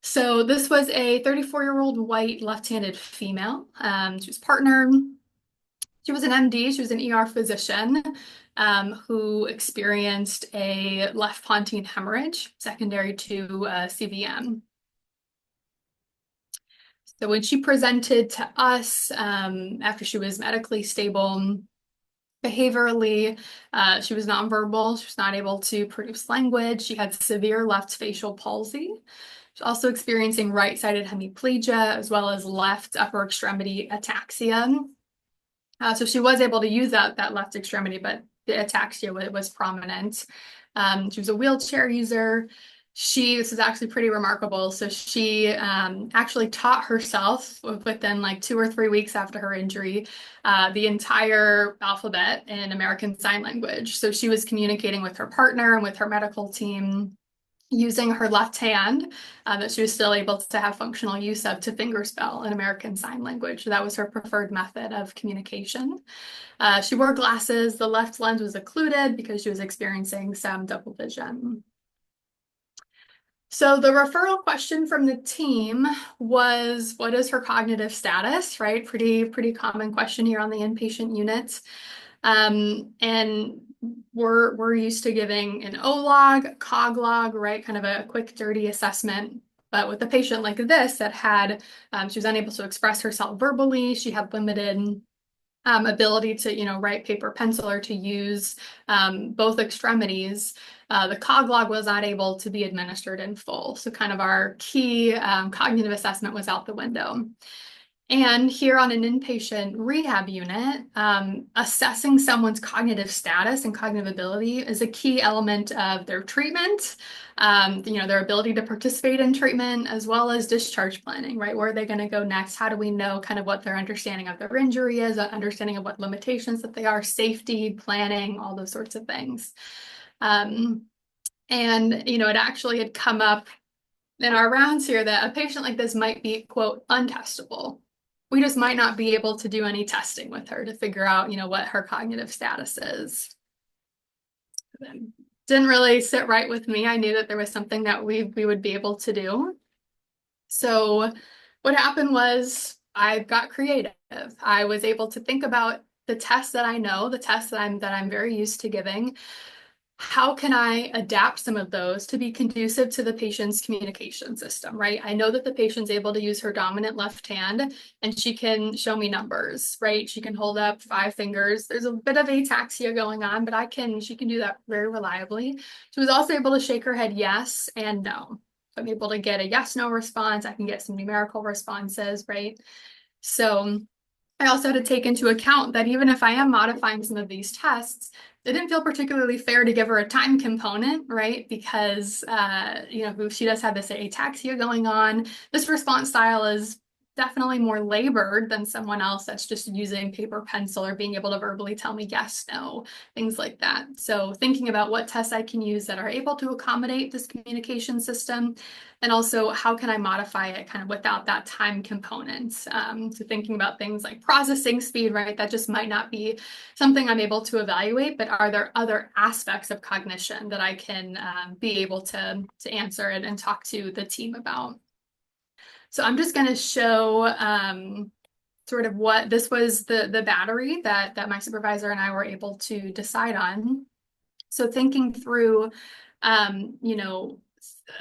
So this was a 34-year-old white left-handed female. She was partnered. She was an MD. She was an ER physician who experienced a left pontine hemorrhage secondary to CVM. So when she presented to us after she was medically stable, behaviorally, she was nonverbal. She was not able to produce language. She had severe left facial palsy. She's also experiencing right-sided hemiplegia as well as left upper extremity ataxia. So she was able to use that left extremity, but the ataxia was prominent. She was a wheelchair user. This is actually pretty remarkable. So she actually taught herself within like 2 or 3 weeks after her injury, the entire alphabet in American Sign Language. So she was communicating with her partner and with her medical team using her left hand that she was still able to have functional use of to fingerspell in American Sign Language. So that was her preferred method of communication. She wore glasses. The left lens was occluded because she was experiencing some double vision. So the referral question from the team was, what is her cognitive status, right? Pretty common question here on the inpatient unit. And we're used to giving an O-log, COG-log, right? Kind of a quick, dirty assessment. But with a patient like this that had, she was unable to express herself verbally, she had limited ability to, write paper pencil or to use both extremities, the COG-log was not able to be administered in full. So kind of our key cognitive assessment was out the window. And here on an inpatient rehab unit, assessing someone's cognitive status and cognitive ability is a key element of their treatment, their ability to participate in treatment, as well as discharge planning, right? Where are they going to go next? How do we know kind of what their understanding of their injury is, understanding of what limitations that they are, safety, planning, all those sorts of things. It actually had come up in our rounds here that a patient like this might be, quote, untestable. We just might not be able to do any testing with her to figure out, what her cognitive status is. Didn't really sit right with me. I knew that there was something that we would be able to do. So what happened was I got creative. I was able to think about the tests that I know, the tests that I'm very used to giving, how can I adapt some of those to be conducive to the patient's communication system, right? I know that the patient's able to use her dominant left hand and she can show me numbers, right? She can hold up 5 fingers. There's a bit of ataxia going on, but she can do that very reliably. She was also able to shake her head yes and no. So I'm able to get a yes, no response. I can get some numerical responses, right? So I also had to take into account that even if I am modifying some of these tests, it didn't feel particularly fair to give her a time component, right? Because, she does have this ataxia going on. This response style is definitely more labored than someone else that's just using paper pencil or being able to verbally tell me yes, no, things like that. So thinking about what tests I can use that are able to accommodate this communication system, and also how can I modify it kind of without that time component. So thinking about things like processing speed, right? That just might not be something I'm able to evaluate, but are there other aspects of cognition that I can be able to answer and talk to the team about? So I'm just going to show sort of what this was the battery that my supervisor and I were able to decide on. So thinking through,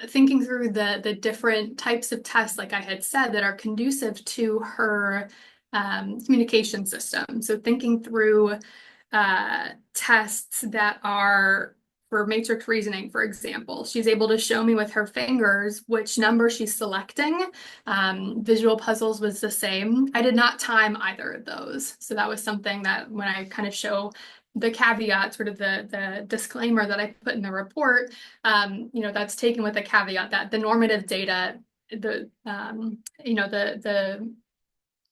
thinking through the different types of tests, like I had said, that are conducive to her communication system. So thinking through tests that are for matrix reasoning, for example. She's able to show me with her fingers which number she's selecting. Visual puzzles was the same. I did not time either of those. So that was something that when I kind of show the caveat, sort of the disclaimer that I put in the report, that's taken with a caveat that the normative data,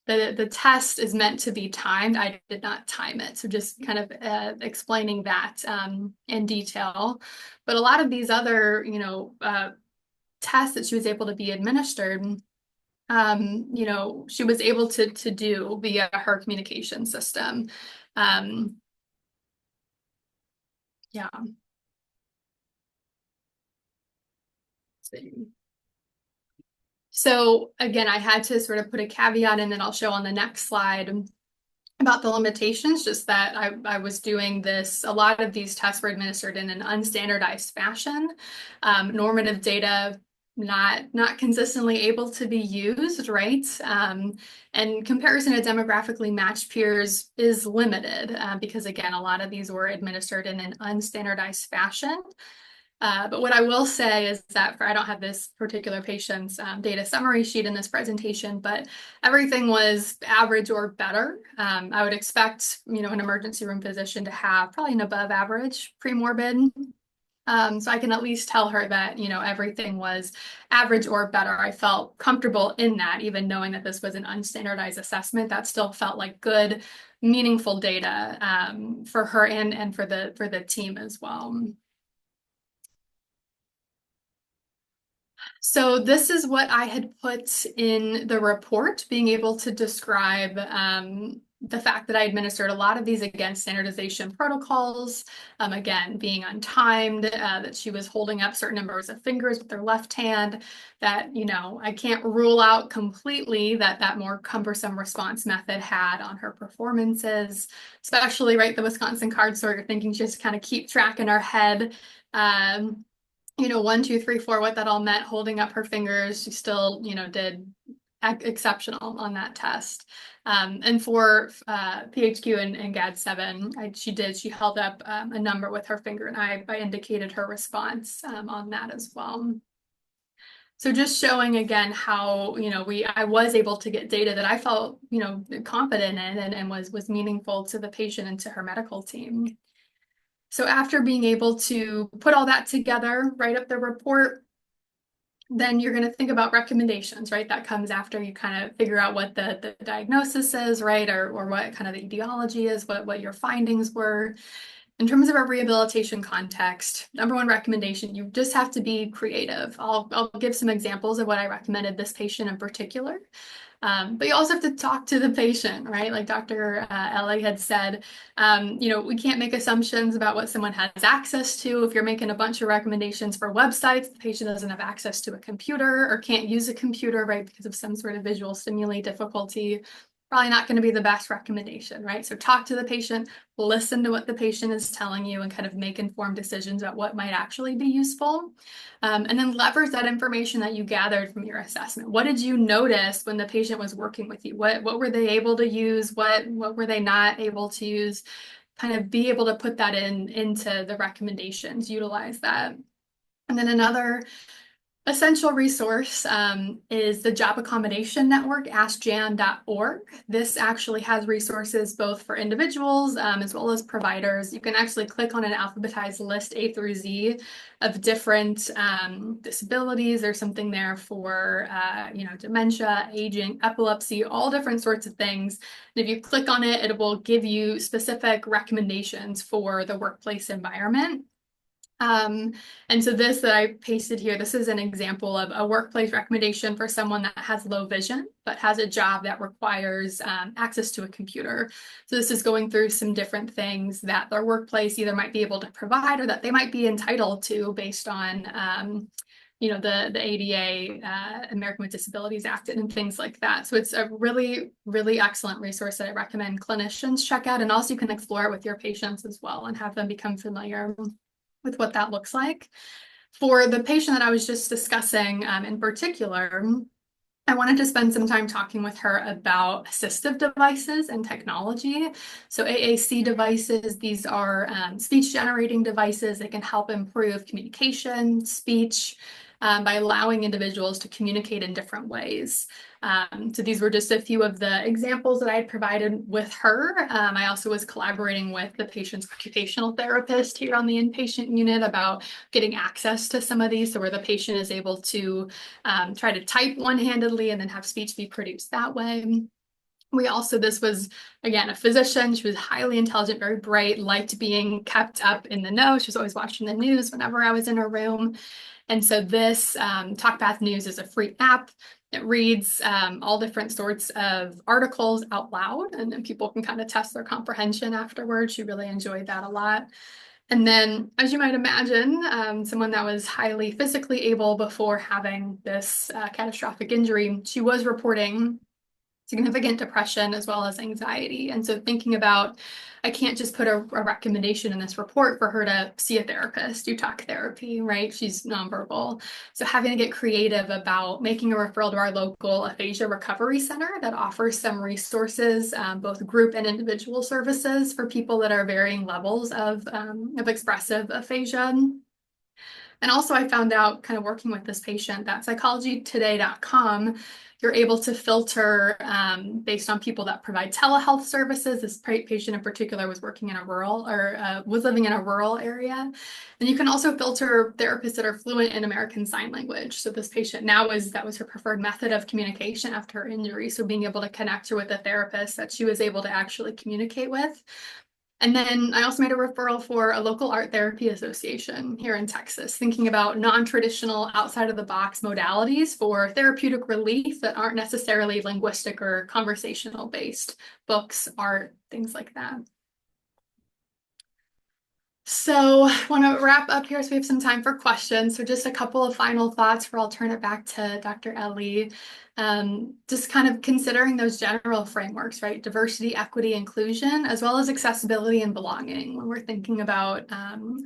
the test is meant to be timed. I did not time it. So just kind of explaining that in detail. But a lot of these other, tests that she was able to be administered, she was able to do via her communication system. Yeah. Let's see. So again, I had to sort of put a caveat in that I'll show on the next slide about the limitations, just that I was doing this, a lot of these tests were administered in an unstandardized fashion. Normative data not consistently able to be used, right? And comparison to demographically matched peers is limited because again, a lot of these were administered in an unstandardized fashion. But what I will say is that I don't have this particular patient's data summary sheet in this presentation, but everything was average or better. I would expect, an emergency room physician to have probably an above average premorbid. So I can at least tell her that, everything was average or better. I felt comfortable in that, even knowing that this was an unstandardized assessment. That still felt like good, meaningful data for her and for the team as well. So this is what I had put in the report, being able to describe the fact that I administered a lot of these, again, standardization protocols, again, being untimed, that she was holding up certain numbers of fingers with her left hand, that, I can't rule out completely that more cumbersome response method had on her performances, especially, right, the Wisconsin card sort, you're thinking just kind of keep track in our head. 1, 2, 3, 4, what that all meant, holding up her fingers, she still, did exceptional on that test. And for PHQ and GAD-7, she held up a number with her finger, and I indicated her response on that as well. So just showing again how, I was able to get data that I felt, confident in and was meaningful to the patient and to her medical team. So after being able to put all that together, write up the report, then you're going to think about recommendations, right? That comes after you kind of figure out what the diagnosis is, right? Or what kind of the etiology is, what your findings were. In terms of a rehabilitation context, number one recommendation, you just have to be creative. I'll give some examples of what I recommended this patient in particular. But you also have to talk to the patient, right? Like Dr. Ellie had said, we can't make assumptions about what someone has access to. If you're making a bunch of recommendations for websites, the patient doesn't have access to a computer or can't use a computer, right, because of some sort of visual stimuli difficulty. probably not going to be the best recommendation, right? So talk to the patient, listen to what the patient is telling you, and kind of make informed decisions about what might actually be useful. And then leverage that information that you gathered from your assessment. What did you notice when the patient was working with you? What were they able to use? What were they not able to use? Kind of be able to put that into the recommendations, utilize that. And then another essential resource is the Job Accommodation Network, askjan.org. This actually has resources both for individuals as well as providers. You can actually click on an alphabetized list A through Z of different disabilities. There's something there for dementia, aging, epilepsy, all different sorts of things. And if you click on it, it will give you specific recommendations for the workplace environment. And so this that I pasted here, this is an example of a workplace recommendation for someone that has low vision, but has a job that requires access to a computer. So this is going through some different things that their workplace either might be able to provide or that they might be entitled to based on the ADA, American with Disabilities Act, and things like that. So it's a really, really excellent resource that I recommend clinicians check out. And also you can explore it with your patients as well and have them become familiar with what that looks like. For the patient that I was just discussing in particular, I wanted to spend some time talking with her about assistive devices and technology. So AAC devices, these are speech generating devices that can help improve communication, speech, by allowing individuals to communicate in different ways. So these were just a few of the examples that I had provided with her. I also was collaborating with the patient's occupational therapist here on the inpatient unit about getting access to some of these, so where the patient is able to try to type one-handedly and then have speech be produced that way. This was, again, a physician. She was highly intelligent, very bright, liked being kept up in the know. She was always watching the news whenever I was in her room. And so this TalkPath News is a free app. It reads all different sorts of articles out loud, and then people can kind of test their comprehension afterwards. She really enjoyed that a lot. And then, as you might imagine, someone that was highly physically able before having this catastrophic injury, she was reporting significant depression as well as anxiety. And so thinking about, I can't just put a recommendation in this report for her to see a therapist, do talk therapy, right? She's nonverbal. So having to get creative about making a referral to our local aphasia recovery center that offers some resources, both group and individual services for people that are varying levels of expressive aphasia. And also I found out, kind of working with this patient, that psychologytoday.com, you're able to filter based on people that provide telehealth services. This patient in particular was working in a rural was living in a rural area. And you can also filter therapists that are fluent in American Sign Language. So this patient that was her preferred method of communication after her injury. So being able to connect her with a therapist that she was able to actually communicate with. And then I also made a referral for a local art therapy association here in Texas, thinking about non-traditional, outside of the box modalities for therapeutic relief that aren't necessarily linguistic or conversational based, books, art, things like that. So I want to wrap up here so we have some time for questions. So just a couple of final thoughts before I'll turn it back to Dr. Ellie. Just kind of considering those general frameworks, right? Diversity, equity, inclusion, as well as accessibility and belonging when we're thinking about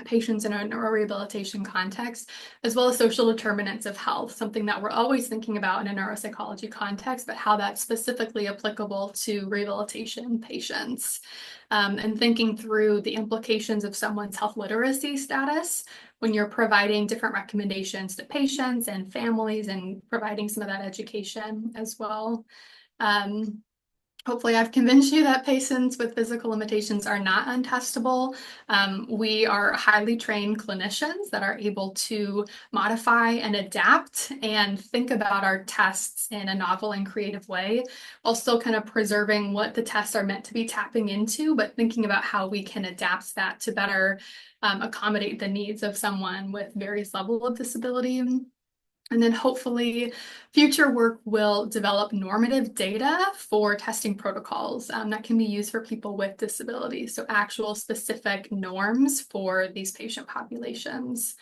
patients in a neurorehabilitation context, as well as social determinants of health, something that we're always thinking about in a neuropsychology context, but how that's specifically applicable to rehabilitation patients. And thinking through the implications of someone's health literacy status when you're providing different recommendations to patients and families and providing some of that education as well. Hopefully I've convinced you that patients with physical limitations are not untestable. We are highly trained clinicians that are able to modify and adapt and think about our tests in a novel and creative way, while still kind of preserving what the tests are meant to be tapping into, but thinking about how we can adapt that to better accommodate the needs of someone with various levels of disability. And then hopefully future work will develop normative data for testing protocols that can be used for people with disabilities. So actual specific norms for these patient populations.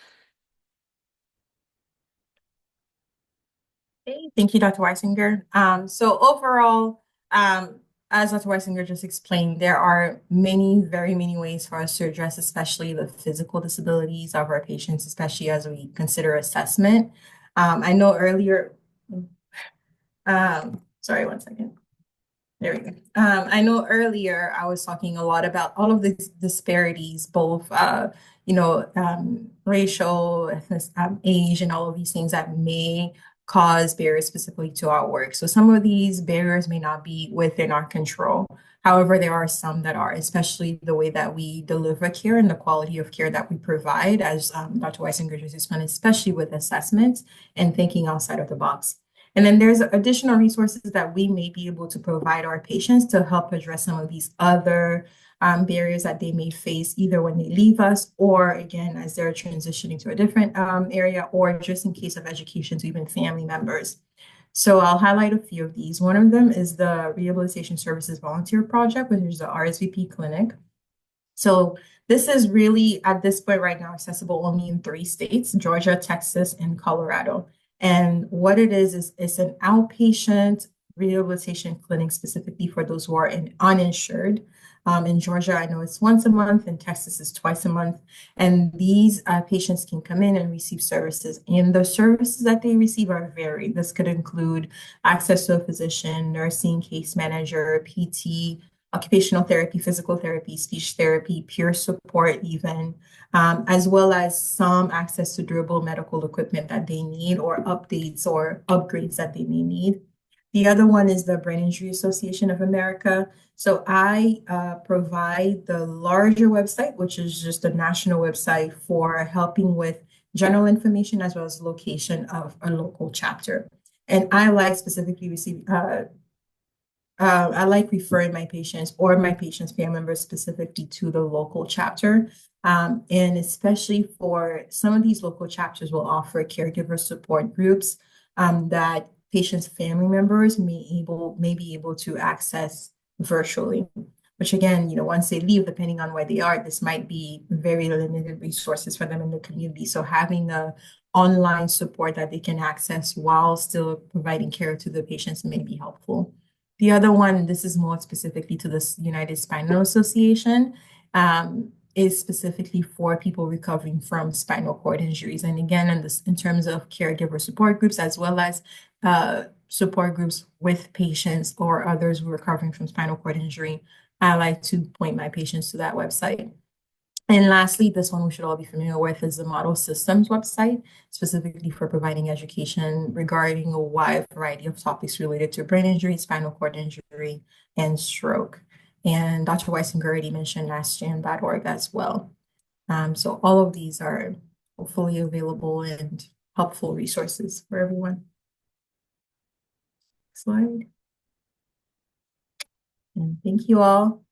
Thank you, Dr. Weisinger. So overall, as Dr. Weisinger just explained, there are many, very many ways for us to address, especially the physical disabilities of our patients, especially as we consider assessment. I know earlier, sorry, one second. There we go. I know earlier I was talking a lot about all of these disparities, both racial, ethnic, age, and all of these things that may cause barriers specifically to our work. So some of these barriers may not be within our control. However, there are some that are, especially the way that we deliver care and the quality of care that we provide, as Dr. Weisinger just explained, especially with assessments and thinking outside of the box. And then there's additional resources that we may be able to provide our patients to help address some of these other barriers that they may face either when they leave us or again, as they're transitioning to a different area or just in case of education to even family members. So I'll highlight a few of these. One of them is the Rehabilitation Services Volunteer Project, which is the RSVP clinic. So this is really at this point right now accessible only in 3 states, Georgia, Texas, and Colorado. And what it is it's an outpatient rehabilitation clinic specifically for those who are uninsured. In Georgia, I know it's once a month, in Texas is twice a month. And these patients can come in and receive services. And the services that they receive are varied. This could include access to a physician, nursing, case manager, PT, occupational therapy, physical therapy, speech therapy, peer support even, as well as some access to durable medical equipment that they need or updates or upgrades that they may need. The other one is the Brain Injury Association of America. So I provide the larger website, which is just a national website for helping with general information as well as location of a local chapter. And I like specifically I like referring my patients or my patients' family members specifically to the local chapter. And especially for some of these local chapters will offer caregiver support groups that patients' family members may be able to access virtually. Which again, once they leave, depending on where they are, this might be very limited resources for them in the community. So having the online support that they can access while still providing care to the patients may be helpful. The other one, this is more specifically to the United Spinal Association, is specifically for people recovering from spinal cord injuries. And again, in terms of caregiver support groups, as well as support groups with patients or others who are recovering from spinal cord injury, I like to point my patients to that website. And lastly, this one we should all be familiar with is the Model Systems website, specifically for providing education regarding a wide variety of topics related to brain injury, spinal cord injury, and stroke. And Dr. Weisinger already mentioned AskJam.org as well. So all of these are hopefully available and helpful resources for everyone. Slide. And thank you all.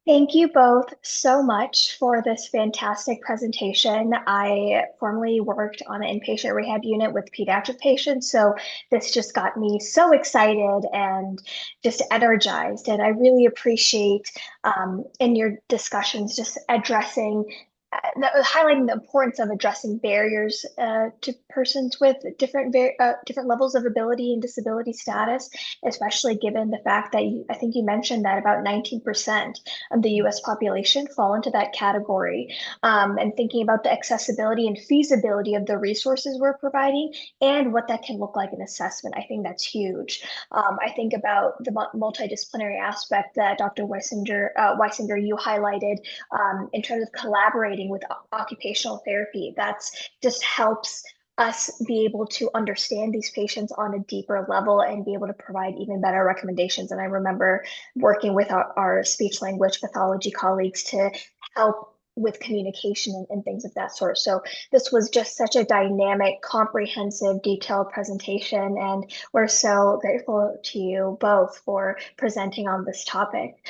Thank you both so much for this fantastic presentation. I formerly worked on the inpatient rehab unit with pediatric patients, so this just got me so excited and just energized. And I really appreciate in your discussions just addressing highlighting the importance of addressing barriers to persons with different levels of ability and disability status, especially given the fact that I think you mentioned that about 19% of the U.S. population fall into that category. And thinking about the accessibility and feasibility of the resources we're providing and what that can look like in assessment, I think that's huge. I think about the multidisciplinary aspect that Dr. Weisinger, you highlighted in terms of collaborating with occupational therapy. That's just helps us be able to understand these patients on a deeper level and be able to provide even better recommendations. And I remember working with our speech language pathology colleagues to help with communication and things of that sort. So this was just such a dynamic, comprehensive, detailed presentation. And we're so grateful to you both for presenting on this topic.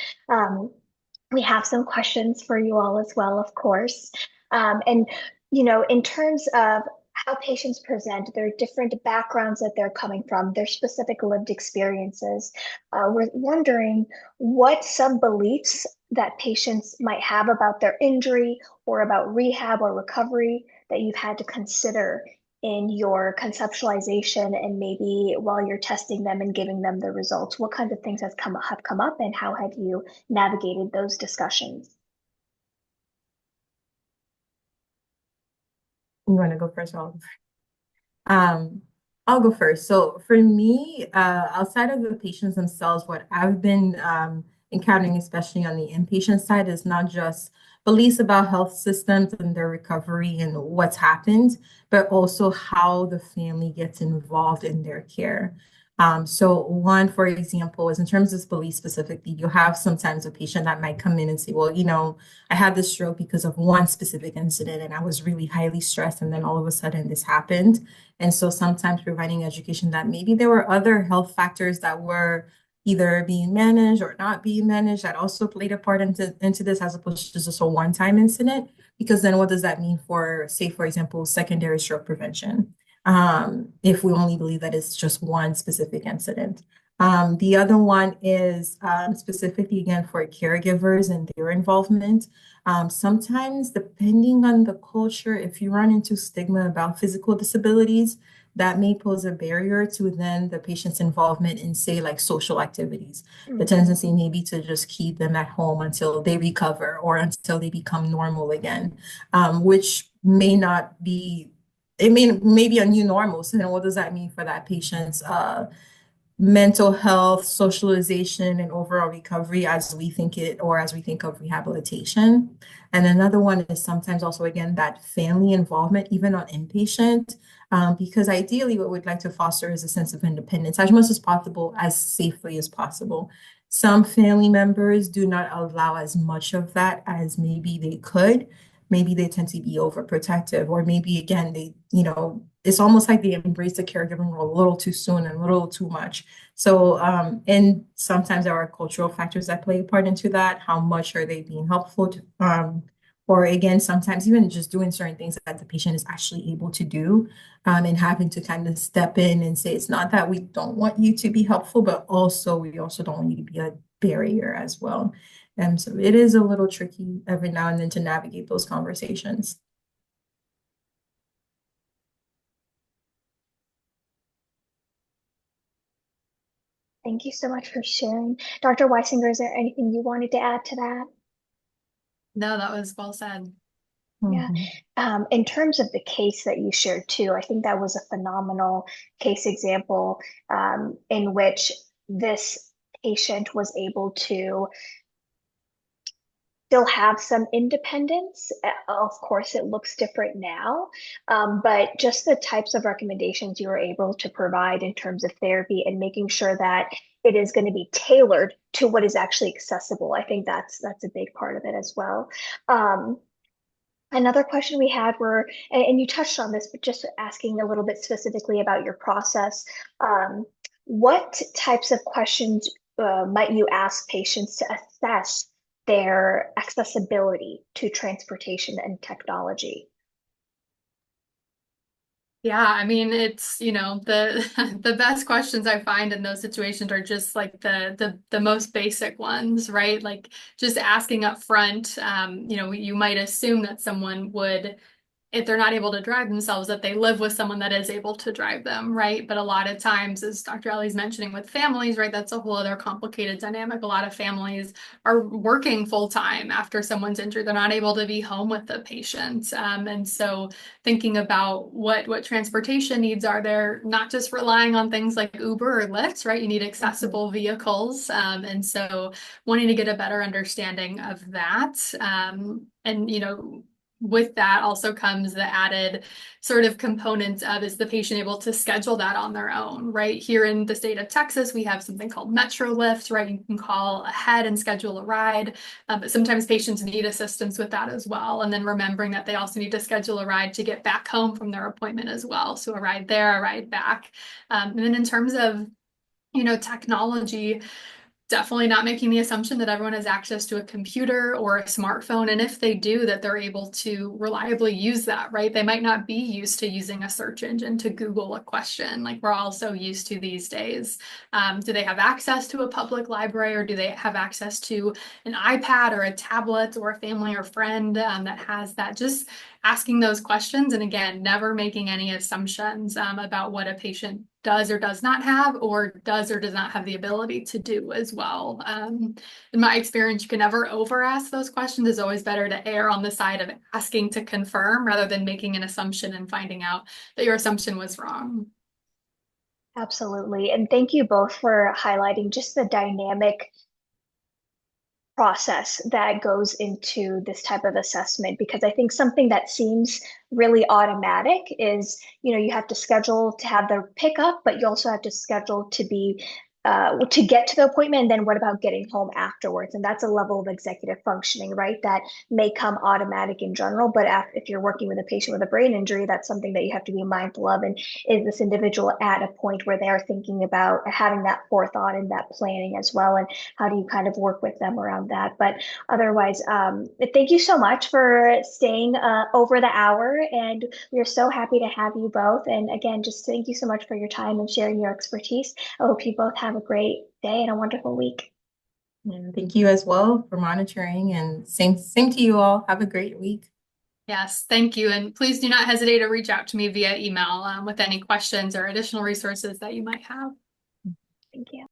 We have some questions for you all as well, of course. And, in terms of how patients present, their different backgrounds that they're coming from, their specific lived experiences. We're wondering what some beliefs that patients might have about their injury or about rehab or recovery that you've had to consider in your conceptualization and maybe while you're testing them and giving them the results? What kinds of things have come up and how have you navigated those discussions? You want to go first, Oliver? Um, I'll go first. So for me, outside of the patients themselves, what I've been encountering, especially on the inpatient side, is not just beliefs about health systems and their recovery and what's happened, but also how the family gets involved in their care. So one, for example, is in terms of belief specifically, you have sometimes a patient that might come in and say, well, I had this stroke because of one specific incident and I was really highly stressed, and then all of a sudden this happened. And so sometimes providing education that maybe there were other health factors that were either being managed or not being managed that also played a part into this, as opposed to just a one-time incident. Because then what does that mean for, say, for example, secondary stroke prevention? If we only believe that it's just one specific incident. The other one is specifically again for caregivers and their involvement. Sometimes, depending on the culture, if you run into stigma about physical disabilities, that may pose a barrier to then the patient's involvement in, say, like social activities. The Mm. tendency may be to just keep them at home until they recover or until they become normal again, which may not be, it may be a new normal. So then what does that mean for that patient's mental health, socialization, and overall recovery as we think it, or as we think of rehabilitation? And another one is sometimes also, again, that family involvement, even on inpatient, because ideally what we'd like to foster is a sense of independence as much as possible, as safely as possible. Some family members do not allow as much of that as maybe they could. Maybe they tend to be overprotective, or maybe again, it's almost like they embrace the caregiving role a little too soon and a little too much. So, and sometimes there are cultural factors that play a part into that. How much are they being helpful to, or again, sometimes even just doing certain things that the patient is actually able to do, and having to kind of step in and say, it's not that we don't want you to be helpful, but also we also don't want you to be a barrier as well. And so it is a little tricky every now and then to navigate those conversations. Thank you so much for sharing. Dr. Weisinger, is there anything you wanted to add to that? No, that was well said. Yeah. Mhm. In terms of the case that you shared too, I think that was a phenomenal case example in which this patient was able to still have some independence. Of course, it looks different now, but just the types of recommendations you were able to provide in terms of therapy and making sure that it is going to be tailored to what is actually accessible. I think that's a big part of it as well. Another question we had were, and you touched on this, but just asking a little bit specifically about your process. What types of questions might you ask patients to assess their accessibility to transportation and technology? Yeah, I mean, it's, the the best questions I find in those situations are just like the most basic ones, right? Like just asking up front, you might assume that someone would, if they're not able to drive themselves, that they live with someone that is able to drive them, right? But a lot of times, as Dr. Ellie's mentioning with families, right, that's a whole other complicated dynamic. A lot of families are working full time after someone's injured. They're not able to be home with the patient. And so thinking about what transportation needs are there, not just relying on things like Uber or Lyft, right? You need accessible vehicles. And so wanting to get a better understanding of that. And, with that also comes the added sort of components of, is the patient able to schedule that on their own, right? Here in the state of Texas, we have something called MetroLift, right? You can call ahead and schedule a ride, but sometimes patients need assistance with that as well. And then remembering that they also need to schedule a ride to get back home from their appointment as well. So a ride there, a ride back. And then in terms of, technology, definitely not making the assumption that everyone has access to a computer or a smartphone. And if they do, that they're able to reliably use that, right? They might not be used to using a search engine to Google a question like we're all so used to these days. Do they have access to a public library, or do they have access to an iPad or a tablet or a family or friend that has that? Just asking those questions. And again, never making any assumptions about what a patient does or does not have, or does or does not have the ability to do as well. In my experience, you can never over ask those questions. It's always better to err on the side of asking to confirm rather than making an assumption and finding out that your assumption was wrong. Absolutely. And thank you both for highlighting just the dynamic process that goes into this type of assessment, because I think something that seems really automatic is, you have to schedule to have the pickup, but you also have to schedule to get to the appointment. And then what about getting home afterwards? And that's a level of executive functioning, right? That may come automatic in general, but if you're working with a patient with a brain injury, that's something that you have to be mindful of. And is this individual at a point where they're thinking about having that forethought and that planning as well? And how do you kind of work with them around that? But otherwise, thank you so much for staying over the hour. And we are so happy to have you both. And again, just thank you so much for your time and sharing your expertise. I hope you both have a great day and a wonderful week. And thank you as well for monitoring, and same to you all. Have a great week. Yes, thank you. And please do not hesitate to reach out to me via email with any questions or additional resources that you might have. Thank you.